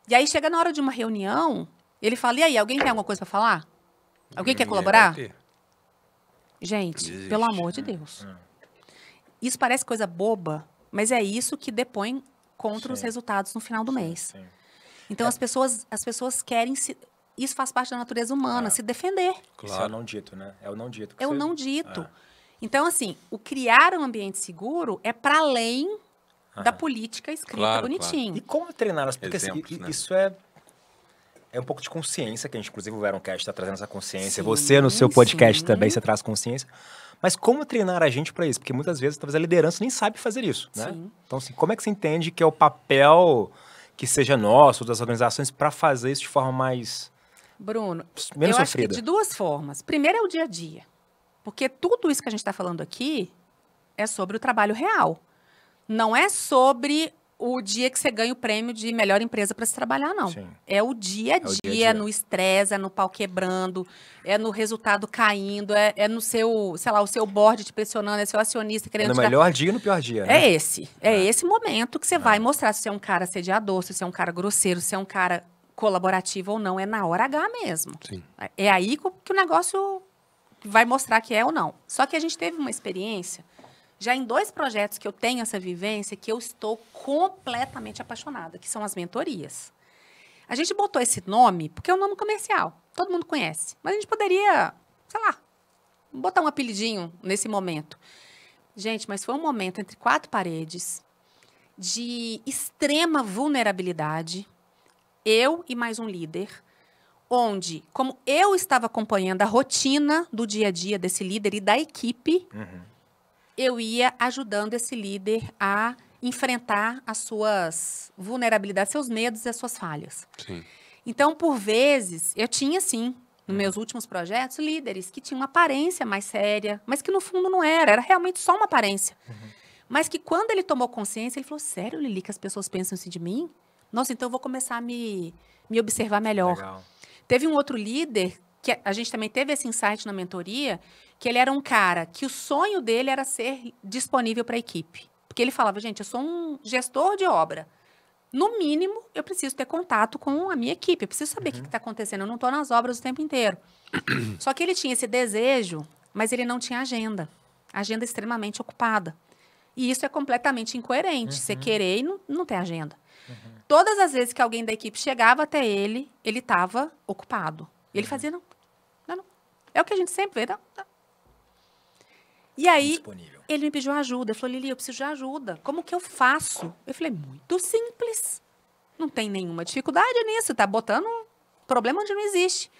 A: E aí chega na hora de uma reunião, ele fala, e aí, alguém tem alguma coisa para falar? Alguém quer colaborar? Gente,
D: Desiste.
A: pelo amor de Deus. Isso parece coisa boba, mas é isso que depõe contra os resultados no final do mês.
B: Sim.
A: Então, as pessoas querem se... Isso faz parte da natureza humana, se defender.
B: Isso é o não dito, né? É o não dito. que
A: É o
B: você-
A: não dito. Então, assim, o criar um ambiente seguro é para além da política escrita
D: Claro,
A: bonitinho.
B: E como treinar as... Porque
D: Exemplos,
B: assim,
D: né?
B: isso é um pouco de consciência, que a gente, inclusive, o Veroncast está trazendo essa consciência.
A: Sim,
B: Você, no seu podcast
A: sim.
B: também, você traz consciência. Mas como treinar a gente para isso? Porque muitas vezes, talvez, a liderança nem sabe fazer isso, né?
A: Sim.
B: Então, assim, como é que você entende que é o papel que seja nosso, das organizações, para fazer isso de forma mais...
A: Bruno,
B: menos
A: eu acho que
B: sofrida?
A: de duas formas. Primeiro é o dia a dia. Porque tudo isso que a gente está falando aqui é sobre o trabalho real. Não é sobre o dia que você ganha o prêmio de melhor empresa para se trabalhar, não.
B: Sim.
A: É o dia a
B: o dia a
A: dia,
B: dia.
A: no estresse, é no pau quebrando, é no resultado caindo, é no seu, sei lá, o seu board te pressionando, é seu acionista querendo
B: No
A: tirar...
B: melhor dia e no pior dia, né?
A: É esse momento que você vai mostrar se você é um cara assediador, se você é um cara grosseiro, se você é um cara colaborativo ou não. É na hora H mesmo.
D: Sim.
A: É aí que o negócio vai mostrar que é ou não. Só que a gente teve uma experiência, já em 2 projetos que eu tenho essa vivência, que eu estou completamente apaixonada, que são as mentorias. A gente botou esse nome porque é um nome comercial, todo mundo conhece. Mas a gente poderia, sei lá, botar um apelidinho nesse momento. Gente, mas foi um momento entre 4 paredes, de extrema vulnerabilidade, eu e mais um líder, onde, como eu estava acompanhando a rotina do dia a dia desse líder e da equipe, eu ia ajudando esse líder a enfrentar as suas vulnerabilidades, seus medos e as suas falhas.
D: Sim.
A: Então, por vezes, eu tinha, sim, nos meus últimos projetos, líderes que tinham uma aparência mais séria, mas que no fundo não era realmente só uma aparência. Mas que quando ele tomou consciência, ele falou, sério, Lili, que as pessoas pensam assim de mim? Nossa, então eu vou começar a me observar melhor.
B: Legal.
A: Teve um outro líder, que a gente também teve esse insight na mentoria, que ele era um cara que o sonho dele era ser disponível para a equipe. Porque ele falava, gente, eu sou um gestor de obra. No mínimo, eu preciso ter contato com a minha equipe. Eu preciso saber o que está acontecendo. Eu não estou nas obras o tempo inteiro. Só que ele tinha esse desejo, mas ele não tinha agenda. Agenda extremamente ocupada. E isso é completamente incoerente. Você querer e não ter agenda. Todas as vezes que alguém da equipe chegava até ele, ele estava ocupado. E ele fazia, não. É o que a gente sempre vê, não. E aí,
B: Disponível.
A: ele me pediu ajuda. Ele falou, Lili, eu preciso de ajuda. Como que eu faço? Eu falei, muito simples. Não tem nenhuma dificuldade nisso. Você tá botando um problema onde não existe.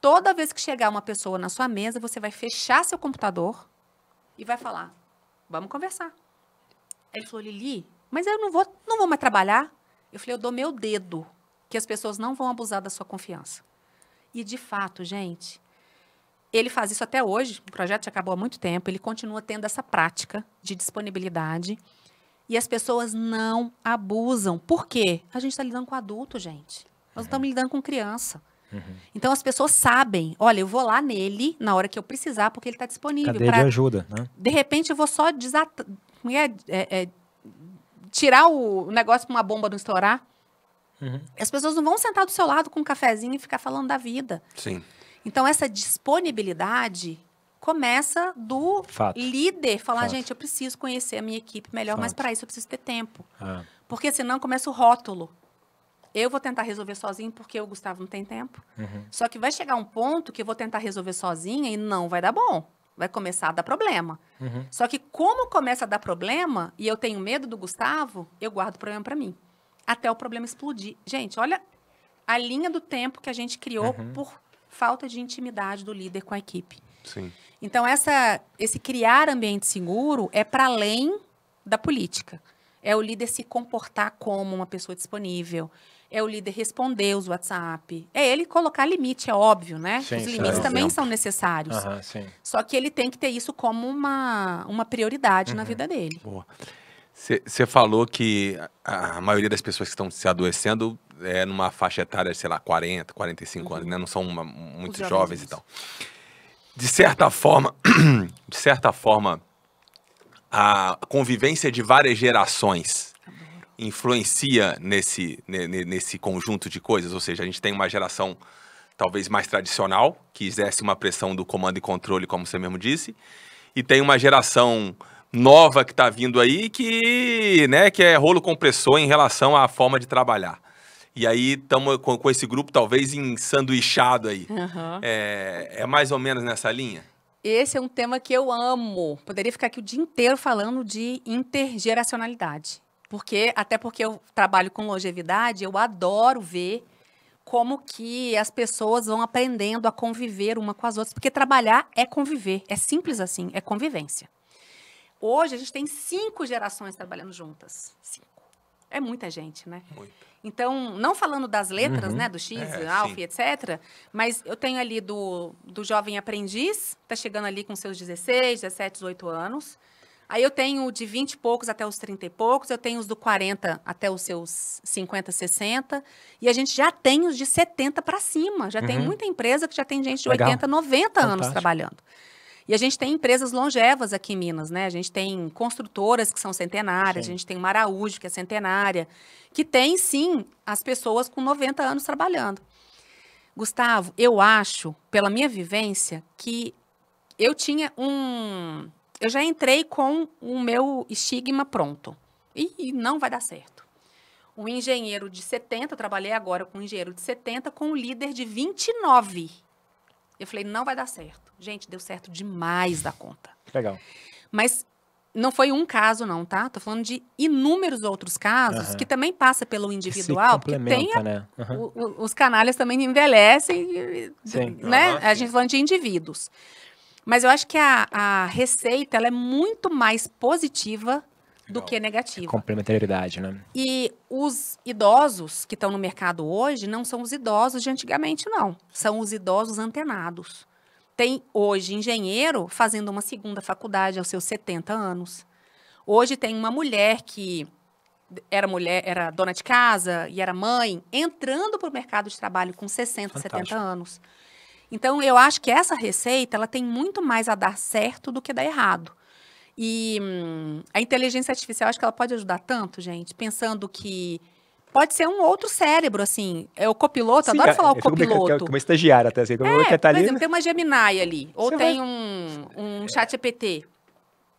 A: Toda vez que chegar uma pessoa na sua mesa, você vai fechar seu computador e vai falar, vamos conversar. Ele falou, Lili, mas eu não vou mais trabalhar. Eu falei, eu dou meu dedo, que as pessoas não vão abusar da sua confiança. E, de fato, gente, ele faz isso até hoje, o projeto já acabou há muito tempo, ele continua tendo essa prática de disponibilidade e as pessoas não abusam. Por quê? A gente está lidando com adulto, gente. Nós estamos lidando com criança. Então, as pessoas sabem, olha, eu vou lá nele na hora que eu precisar, porque ele está disponível.
B: Cadeia de ajuda, né?
A: De repente, eu vou só tirar o negócio para uma bomba não estourar. As pessoas não vão sentar do seu lado com um cafezinho e ficar falando da vida.
D: Sim.
A: Então, essa disponibilidade começa do
B: Fato.
A: líder falar,
B: Fato.
A: gente, eu preciso conhecer a minha equipe melhor, mas
B: Fato.
A: para isso eu preciso ter tempo.
B: Ah,
A: Porque senão começa o rótulo. Eu vou tentar resolver sozinho porque o Gustavo não tem tempo. Só que vai chegar um ponto que eu vou tentar resolver sozinha e não vai dar bom. Vai começar a dar problema. Só que como começa a dar problema e eu tenho medo do Gustavo, eu guardo o problema para mim. Até o problema explodir. Gente, olha a linha do tempo que a gente criou por falta de intimidade do líder com a equipe.
D: Sim.
A: Então, esse criar ambiente seguro é para além da política. É o líder se comportar como uma pessoa disponível. É o líder responder os WhatsApp. É ele colocar limite, é óbvio, né?
B: Sim,
A: Os
B: sim.
A: limites
B: É,
A: também
D: exemplo.
A: são necessários.
B: sim.
A: Só que ele tem que ter isso como uma prioridade na vida dele.
D: Boa. Você falou que a maioria das pessoas que estão se adoecendo é numa faixa etária, sei lá, 40, 45 anos, né? Não são muito
A: Os
D: jovens e
A: jovenzinhos.
D: tal. de certa forma, a convivência de várias gerações influencia nesse conjunto de coisas? Ou seja, a gente tem uma geração talvez mais tradicional, que exerce uma pressão do comando e controle, como você mesmo disse, e tem uma geração nova que está vindo aí que é rolo compressor em relação à forma de trabalhar. E aí estamos com esse grupo talvez ensanduichado aí.
A: Uhum.
D: É mais ou menos nessa linha?
A: Esse é um tema que eu amo. Poderia ficar aqui o dia inteiro falando de intergeracionalidade. Até porque eu trabalho com longevidade, eu adoro ver como que as pessoas vão aprendendo a conviver uma com as outras. Porque trabalhar é conviver. É simples assim, é convivência. Hoje a gente tem 5 gerações trabalhando juntas. 5. É muita gente, né?
D: Muito.
A: Então, não falando das letras, né? Do X, Alfa, etc. Mas eu tenho ali do jovem aprendiz, tá chegando ali com seus 16, 17, 18 anos. Aí eu tenho de 20 e poucos até os 30 e poucos. Eu tenho os do 40 até os seus 50, 60. E a gente já tem os de 70 para cima. Já tem muita empresa que já tem gente de 80, 90 anos trabalhando. E a gente tem empresas longevas aqui em Minas, né? A gente tem construtoras que são centenárias, a gente tem uma Araújo, que é centenária, que tem, sim, as pessoas com 90 anos trabalhando. Gustavo, eu acho, pela minha vivência, que eu já entrei com o meu estigma pronto. E não vai dar certo. Um engenheiro de 70, eu trabalhei agora com um engenheiro de 70, com um líder de 29. Eu falei, não vai dar certo. Gente, deu certo demais da conta.
B: Legal.
A: Mas não foi um caso, não, tá? Tô falando de inúmeros outros casos que também passa pelo individual.
B: Que
A: porque tem
B: né?
A: os canalhas também envelhecem,
B: Sim.
A: né? A gente tá falando de indivíduos. Mas eu acho que a receita ela é muito mais positiva do que negativa.
B: Complementariedade, né?
A: E os idosos que estão no mercado hoje não são os idosos de antigamente, não. São os idosos antenados. Tem hoje engenheiro fazendo uma segunda faculdade aos seus 70 anos. Hoje tem uma mulher que era dona de casa e era mãe, entrando para o mercado de trabalho com 60,
B: Fantástico.
A: 70 anos. Então, eu acho que essa receita ela tem muito mais a dar certo do que dar errado. E a inteligência artificial, acho que ela pode ajudar tanto, gente, pensando que pode ser um outro cérebro, assim. É o copiloto, adoro falar o copiloto.
B: Uma estagiária até, assim.
A: Por exemplo, tem uma Gemini ali, ou tem um chat GPT.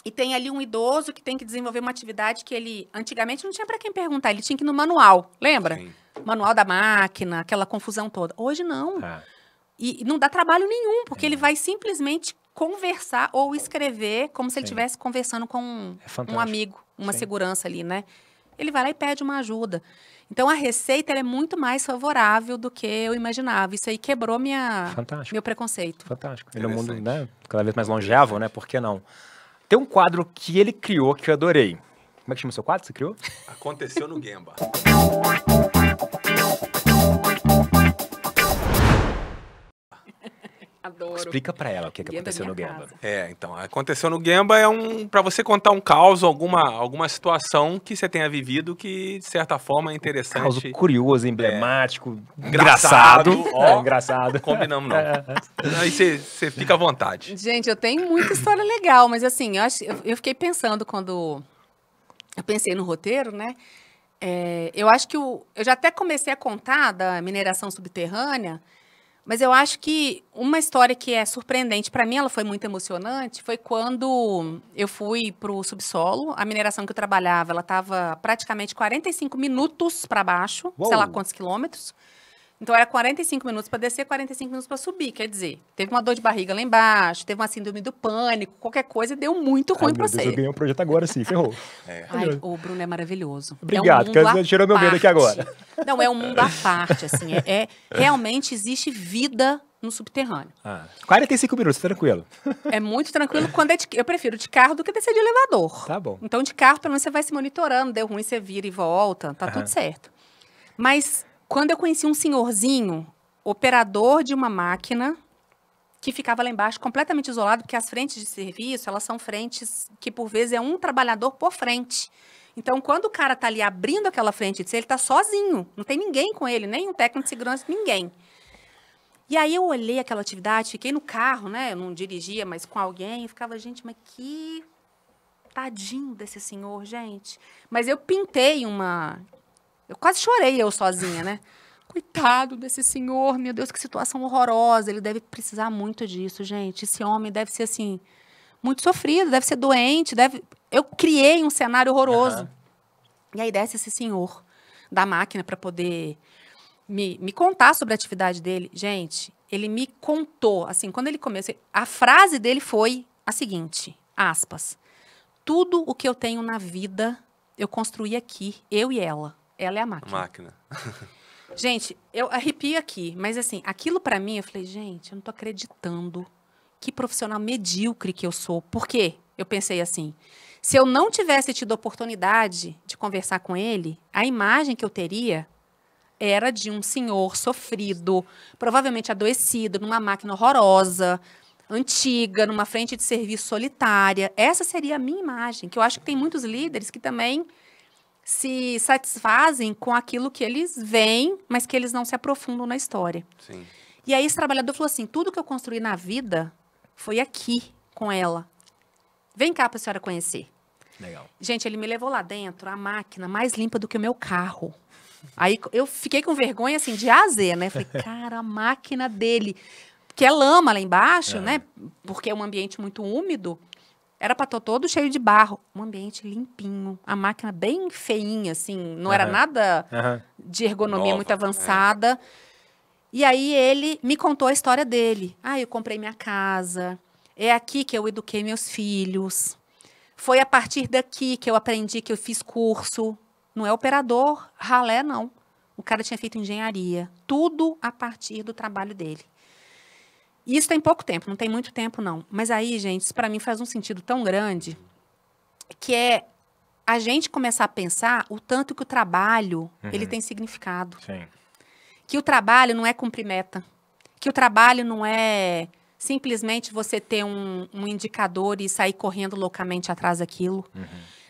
A: E tem ali um idoso que tem que desenvolver uma atividade que ele, antigamente, não tinha para quem perguntar, ele tinha que ir no manual, lembra?
D: Sim.
A: Manual da máquina, aquela confusão toda. Hoje, não. E não dá trabalho nenhum, porque ele vai simplesmente conversar ou escrever como se ele estivesse conversando com um amigo, uma segurança ali, né? Ele vai lá e pede uma ajuda. Então, a receita ela é muito mais favorável do que eu imaginava. Isso aí quebrou meu preconceito.
B: Fantástico. E no mundo, né, cada vez mais longevo, né? Por que não? Tem um quadro que ele criou que eu adorei. Como é que chama o seu quadro que você criou?
D: Aconteceu no Gemba.
A: Adoro.
B: Explica pra ela o que aconteceu no Gemba.
D: Então, aconteceu no Gemba para você contar um caos, alguma situação que você tenha vivido que, de certa forma, é interessante.
B: Caos curioso, emblemático, engraçado. Engraçado.
D: Combinamos, não. Aí você fica à vontade.
A: Gente, eu tenho muita história legal, mas assim, eu fiquei pensando quando eu pensei no roteiro, né? Eu acho que eu já até comecei a contar da mineração subterrânea, mas eu acho que uma história que é surpreendente, para mim ela foi muito emocionante, foi quando eu fui para o subsolo. A mineração que eu trabalhava, ela estava praticamente 45 minutos para baixo, sei lá quantos quilômetros. Então, era 45 minutos para descer, 45 minutos para subir. Quer dizer, teve uma dor de barriga lá embaixo, teve uma síndrome do pânico, qualquer coisa, deu muito ruim para você.
B: Eu ganhei um projeto agora sim, ferrou.
A: Ai, o Bruno é maravilhoso.
B: Obrigado, porque você tirou meu medo aqui agora. Não,
A: é um mundo à parte, assim. Realmente existe vida no subterrâneo.
B: 45 minutos, tranquilo.
A: É muito tranquilo. Eu prefiro de carro do que descer de elevador.
B: Tá bom.
A: Então, de carro, pelo menos você vai se monitorando. Deu ruim, você vira e volta. Tá tudo certo. Mas quando eu conheci um senhorzinho, operador de uma máquina, que ficava lá embaixo completamente isolado, porque as frentes de serviço, elas são frentes que, por vezes, é um trabalhador por frente. Então, quando o cara tá ali abrindo aquela frente, ele tá sozinho. Não tem ninguém com ele, nem um técnico de segurança, ninguém. E aí eu olhei aquela atividade, fiquei no carro, né? Eu não dirigia, mas com alguém, e ficava, gente, mas que tadinho desse senhor, gente. Mas eu pintei eu quase chorei eu sozinha, né? Coitado desse senhor, meu Deus, que situação horrorosa. Ele deve precisar muito disso, gente. Esse homem deve ser, assim, muito sofrido, deve ser doente, Eu criei um cenário horroroso. E aí desce esse senhor da máquina para poder me contar sobre a atividade dele. Gente, ele me contou, assim, quando ele começou, a frase dele foi a seguinte, aspas, tudo o que eu tenho na vida, eu construí aqui, eu e ela. Ela é a máquina. Gente, eu arrepio aqui, mas assim, aquilo pra mim, eu falei, gente, eu não tô acreditando que profissional medíocre que eu sou. Por quê? Eu pensei assim, se eu não tivesse tido a oportunidade de conversar com ele, a imagem que eu teria era de um senhor sofrido, provavelmente adoecido, numa máquina horrorosa, antiga, numa frente de serviço solitária. Essa seria a minha imagem, que eu acho que tem muitos líderes que também se satisfazem com aquilo que eles veem, mas que eles não se aprofundam na história.
D: Sim.
A: E aí esse trabalhador falou assim, tudo que eu construí na vida foi aqui, com ela. Vem cá para a senhora conhecer.
B: Legal.
A: Gente, ele me levou lá dentro, a máquina mais limpa do que o meu carro. Aí eu fiquei com vergonha, assim, de A a Z, né? Falei, cara, a máquina dele, que é lama lá embaixo, né? Porque é um ambiente muito úmido. Era para estar todo cheio de barro. Um ambiente limpinho. A máquina bem feinha, assim. Não era nada de ergonomia
D: Nova,
A: muito avançada. E aí ele me contou a história dele. Ah, eu comprei minha casa. É aqui que eu eduquei meus filhos. Foi a partir daqui que eu aprendi, que eu fiz curso. Não é operador, ralé, não. O cara tinha feito engenharia. Tudo a partir do trabalho dele. E isso tem pouco tempo, não tem muito tempo, não. Mas aí, gente, isso para mim faz um sentido tão grande, que é a gente começar a pensar o tanto que o trabalho, ele tem significado.
B: Sim.
A: Que o trabalho não é cumprir meta. Que o trabalho não é simplesmente você ter um indicador e sair correndo loucamente atrás daquilo.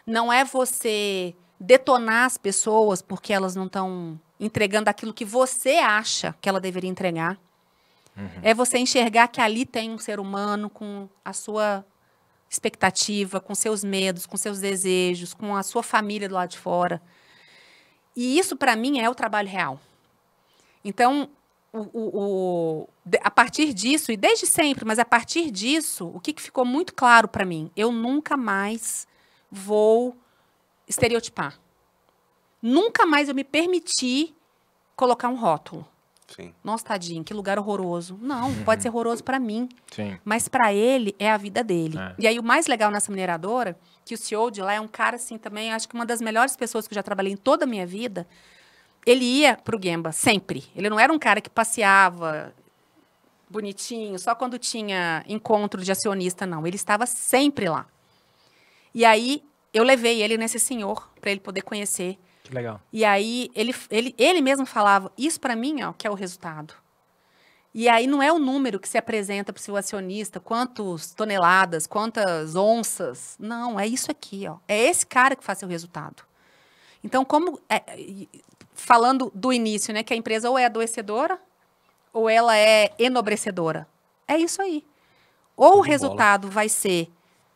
A: Não é você detonar as pessoas porque elas não estão entregando aquilo que você acha que ela deveria entregar. É você enxergar que ali tem um ser humano com a sua expectativa, com seus medos, com seus desejos, com a sua família do lado de fora. E isso, para mim, é o trabalho real. Então, a partir disso, e desde sempre, mas a partir disso, o que ficou muito claro para mim? Eu nunca mais vou estereotipar. Nunca mais eu me permiti colocar um rótulo.
D: Sim.
A: Nossa, tadinho, que lugar horroroso. Não, pode ser horroroso para mim.
B: Sim.
A: Mas para ele é a vida dele. E aí o mais legal nessa mineradora, que o CEO de lá é um cara assim também, acho que uma das melhores pessoas que eu já trabalhei em toda a minha vida. Ele ia pro Gemba, sempre. Ele não era um cara que passeava bonitinho, só quando tinha encontro de acionista, não. Ele estava sempre lá. E aí eu levei ele nesse senhor para ele poder conhecer.
B: Que legal.
A: E aí ele mesmo falava, isso para mim, ó, que é o resultado. E aí não é o número que se apresenta para o seu acionista, quantas toneladas, quantas onças. Não, é isso aqui, ó. É esse cara que faz seu resultado. Então, falando do início, né, que a empresa ou é adoecedora ou ela é enobrecedora. É isso aí. Ou o resultado vai ser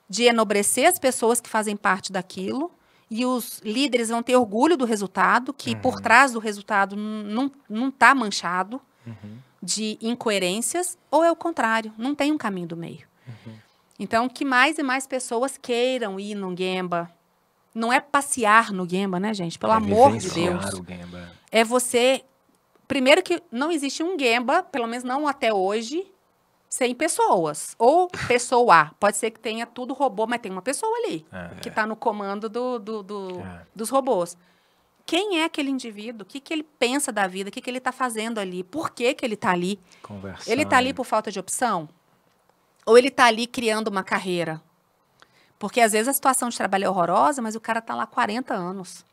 A: de enobrecer as pessoas que fazem parte daquilo, e os líderes vão ter orgulho do resultado, que por trás do resultado não está manchado de incoerências, ou é o contrário, não tem um caminho do meio. Então, que mais e mais pessoas queiram ir no Gemba. Não é passear no Gemba, né, gente? Pelo amor de Deus.
B: O Gemba.
A: É você... Primeiro que não existe um Gemba, pelo menos não até hoje, sem pessoas. Ou pessoa. Pode ser que tenha tudo robô, mas tem uma pessoa ali, que está no comando dos robôs. Quem é aquele indivíduo? O que ele pensa da vida? O que ele está fazendo ali? Por que ele está ali?
B: Conversando.
A: Ele está ali por falta de opção? Ou ele está ali criando uma carreira? Porque, às vezes, a situação de trabalho é horrorosa, mas o cara está lá há 40 anos.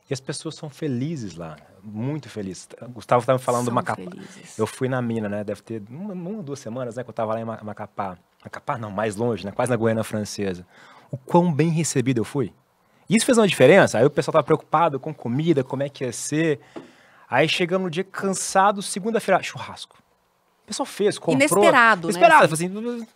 B: E as pessoas são felizes lá, muito felizes. O Gustavo estava me falando do Macapá.
A: Felizes.
B: Eu fui na mina, né? Deve ter uma 2 semanas, né? Que eu estava lá em Macapá. Macapá não, mais longe, né? Quase na Guiana Francesa. O quão bem recebido eu fui. Isso fez uma diferença. Aí o pessoal estava preocupado com comida, como é que ia ser. Aí chegando no dia cansado, segunda-feira, churrasco. pessoa fez, comprou.
A: Inesperado, né?
B: Inesperado, assim.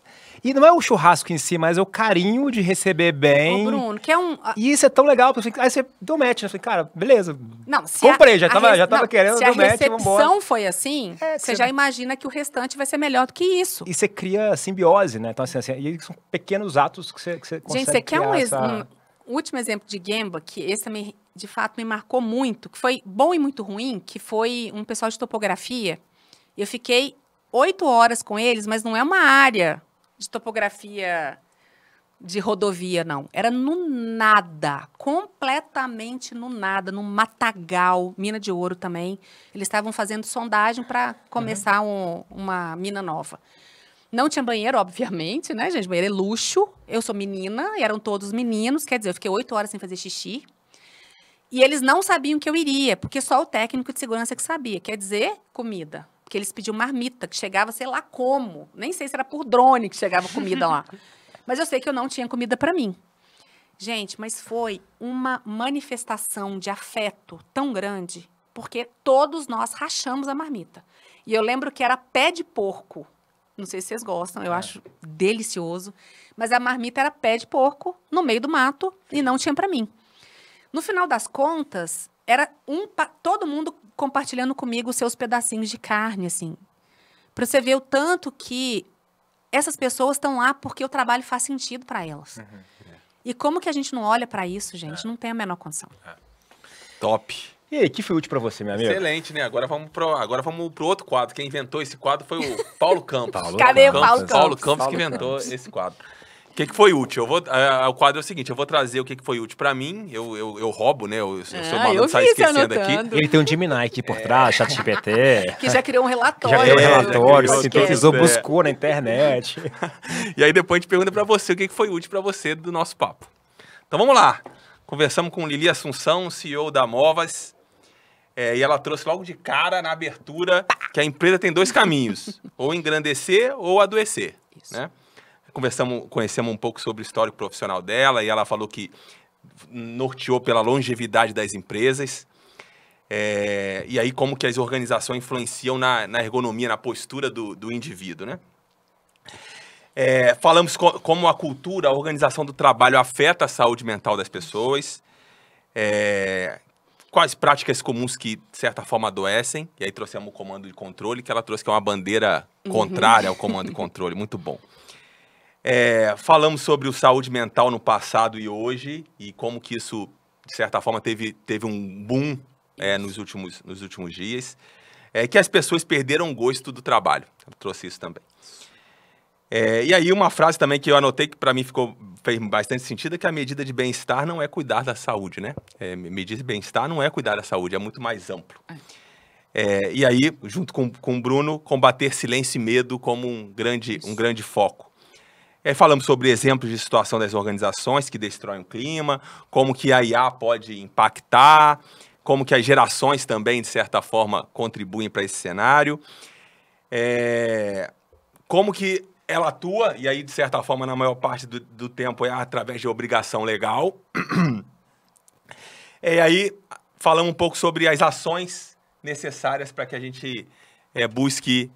B: E não é o churrasco em si, mas é o carinho de receber bem.
A: Ô, Bruno, que é um...
B: E isso é tão legal, porque aí você deu match, né? Eu falei, cara, beleza.
A: Não, se
B: comprei, já tava querendo,
A: se a
B: deu match, vambora.
A: recepção foi assim, você já imagina que o restante vai ser melhor do que isso.
B: E você cria simbiose, né? Então, assim, e são pequenos atos que você consegue.
A: Gente, você quer
B: um
A: último exemplo de Gemba, que esse também, de fato, me marcou muito, que foi bom e muito ruim, que foi um pessoal de topografia. Eu fiquei 8 horas com eles, mas não é uma área de topografia de rodovia, não. Era no nada, completamente no nada, no matagal, mina de ouro também. Eles estavam fazendo sondagem para começar uma mina nova. Não tinha banheiro, obviamente, né, gente? Banheiro é luxo. Eu sou menina, e eram todos meninos. Quer dizer, eu fiquei 8 horas sem fazer xixi. E eles não sabiam que eu iria, porque só o técnico de segurança que sabia. Quer dizer, comida. Porque eles pediam marmita, que chegava sei lá como. Nem sei se era por drone que chegava comida lá. Mas eu sei que eu não tinha comida para mim. Gente, mas foi uma manifestação de afeto tão grande, porque todos nós rachamos a marmita. E eu lembro que era pé de porco. Não sei se vocês gostam, eu acho delicioso. Mas a marmita era pé de porco, no meio do mato, e não tinha para mim. No final das contas, era todo mundo compartilhando comigo os seus pedacinhos de carne, assim. Para você ver o tanto que essas pessoas estão lá porque o trabalho faz sentido para elas. E como que a gente não olha para isso, gente? Não tem a menor condição.
D: Top.
B: E aí, que foi útil pra você, meu amigo?
D: Excelente, né? Agora vamos pro outro quadro. Quem inventou esse quadro foi o Paulo Campos.
A: Cadê o Paulo Campos?
D: Paulo Campos que inventou esse quadro. O que foi útil? O quadro é o seguinte, eu vou trazer o que foi útil pra mim, eu roubo, né? Eu sou maluco, sai esquecendo aqui.
B: Ele tem um Gemini aqui por trás, ChatGPT.
A: Que já criou um relatório.
B: Já criou um relatório,
D: criou
B: sintetizou, buscou na internet.
D: E aí depois a gente pergunta pra você o que foi útil pra você do nosso papo. Então vamos lá. Conversamos com Lili Assunção, CEO da Movas. E ela trouxe logo de cara, na abertura, que a empresa tem 2 caminhos. Ou engrandecer ou adoecer.
A: Isso.
D: Né? Conhecemos um pouco sobre o histórico profissional dela, e ela falou que norteou pela longevidade das empresas. E aí como que as organizações influenciam na ergonomia, na postura do indivíduo, né? Falamos como a cultura, a organização do trabalho afeta a saúde mental das pessoas. Quais práticas comuns que, de certa forma, adoecem. E aí trouxemos o comando de controle, que ela trouxe que é uma bandeira contrária ao comando de controle. Muito bom. Falamos sobre o saúde mental no passado e hoje, e como que isso, de certa forma, teve um boom nos últimos dias. Que as pessoas perderam o gosto do trabalho. Eu trouxe isso também. E aí uma frase também que eu anotei que para mim fez bastante sentido, é que a medida de bem-estar não é cuidar da saúde, né? Medida de bem-estar não é cuidar da saúde, é muito mais amplo. E aí, junto com o Bruno, combater silêncio e medo como um grande foco. Falamos sobre exemplos de situação das organizações que destroem o clima, como que a IA pode impactar, como que as gerações também, de certa forma, contribuem para esse cenário. Como que ela atua, e aí, de certa forma, na maior parte do tempo é através de obrigação legal. E aí, falamos um pouco sobre as ações necessárias para que a gente busque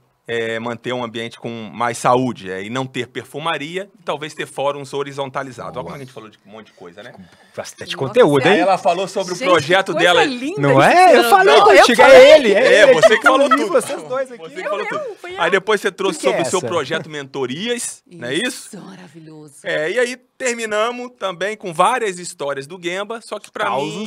D: manter um ambiente com mais saúde, e não ter perfumaria, e talvez ter fóruns horizontalizados. Agora a gente falou de um monte de coisa, né?
B: Bastante conteúdo, hein?
D: Aí ela falou sobre o projeto dela.
B: Não é? Eu falei contigo, é ele.
D: Você que falou tudo.
B: Vocês dois aqui.
D: Você que falou tudo. Aí depois você trouxe sobre o seu projeto Mentorias, não é isso?
A: Maravilhoso.
D: E aí terminamos também com várias histórias do Gemba, só que para mim...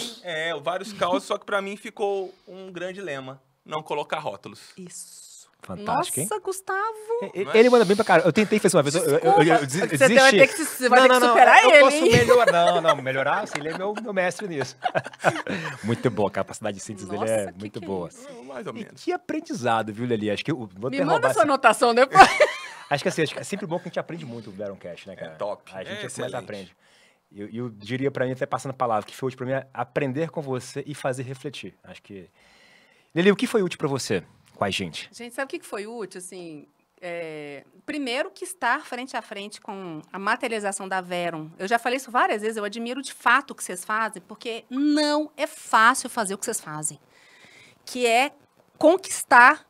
D: vários causos, só que para mim ficou um grande lema: não colocar rótulos.
A: Isso.
B: Fantástico,
A: Nossa,
B: hein?
A: Gustavo.
B: Ele manda bem pra caralho. Eu tentei fazer uma vez, eu desisti.
A: Você vai ter que superar ele,
B: eu posso melhorar. Não, melhorar, assim, ele é meu mestre nisso. Muito boa, a capacidade de síntese dele é muito boa.
D: Mais ou menos.
B: Que aprendizado, viu, Lili? Acho que vou
A: Me manda sua anotação depois.
B: Acho que assim, é sempre bom que a gente aprende muito o Veroncast, né, cara?
D: Top.
B: A gente começa a aprender. Eu diria pra mim, até passando a palavra, que foi útil pra mim aprender com você e fazer refletir. Acho que... Lili, o que foi útil pra você com a gente?
A: Gente, sabe o que foi útil? Assim, primeiro que estar frente a frente com a materialização da Verum. Eu já falei isso várias vezes, eu admiro de fato o que vocês fazem, porque não é fácil fazer o que vocês fazem. Que é conquistar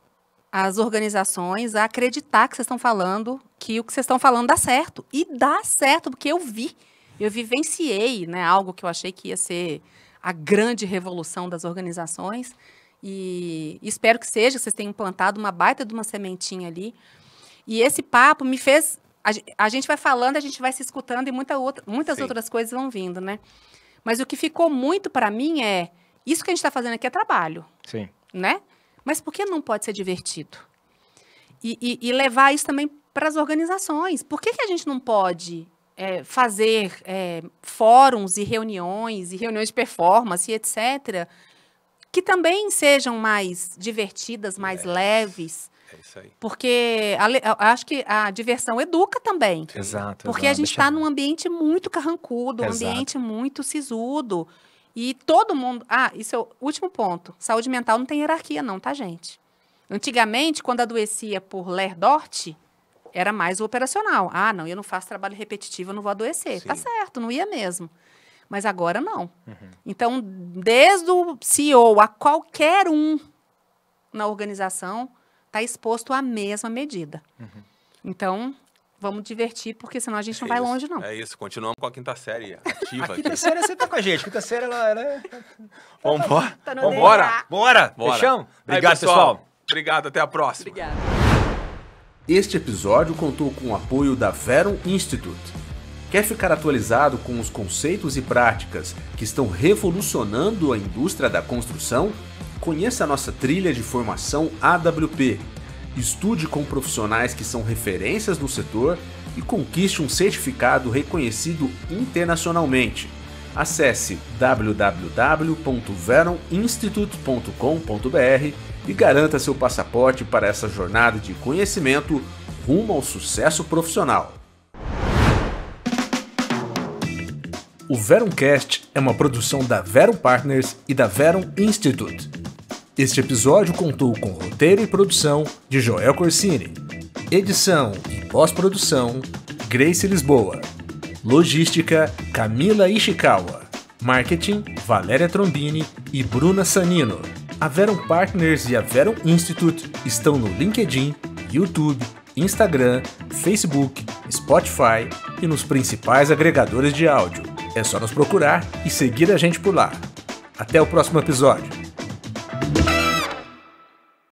A: as organizações a acreditar que vocês estão falando, que o que vocês estão falando dá certo. E dá certo, porque eu vivenciei, né, algo que eu achei que ia ser a grande revolução das organizações. E espero que seja, que vocês tenham plantado uma baita de uma sementinha ali. E esse papo me fez... A gente vai falando, a gente vai se escutando e muitas outras coisas vão vindo, né? Mas o que ficou muito para mim é... Isso que a gente está fazendo aqui é trabalho.
B: Sim.
A: Né? Mas por que não pode ser divertido? E levar isso também para as organizações. Por que a gente não pode fazer fóruns e reuniões de performance, etc., que também sejam mais divertidas, mais leves?
D: É isso aí.
A: Porque acho que a diversão educa também.
B: Exato.
A: Porque a gente está num ambiente muito carrancudo, um ambiente muito sisudo. E todo mundo... isso é o último ponto. Saúde mental não tem hierarquia não, tá, gente? Antigamente, quando adoecia por Ler-Dort, era mais o operacional. Não, eu não faço trabalho repetitivo, eu não vou adoecer. Sim. Tá certo, não ia mesmo. Mas agora não. Então, desde o CEO a qualquer um na organização, está exposto à mesma medida. Então, vamos divertir, porque senão a gente não vai longe, não.
D: É isso, continuamos com a quinta série ativa.
B: A quinta série você tá com a gente. A quinta série, ela é...
D: Vambora.
B: Vambora. Bora. Fechamos? Obrigado, pessoal.
D: Obrigado, até a próxima.
A: Obrigada.
C: Este episódio contou com o apoio da Verum Institute. Quer ficar atualizado com os conceitos e práticas que estão revolucionando a indústria da construção? Conheça a nossa trilha de formação AWP. Estude com profissionais que são referências no setor e conquiste um certificado reconhecido internacionalmente. Acesse www.veruminstitute.com.br e garanta seu passaporte para essa jornada de conhecimento rumo ao sucesso profissional. O Verumcast é uma produção da Verum Partners e da Verum Institute. Este episódio contou com roteiro e produção de Joel Corsini, edição e pós-produção Grace Lisboa, logística Camila Ishikawa, marketing Valéria Trombini e Bruna Sanino. A Verum Partners e a Verum Institute estão no LinkedIn, YouTube, Instagram, Facebook, Spotify e nos principais agregadores de áudio. É só nos procurar e seguir a gente por lá. Até o próximo episódio.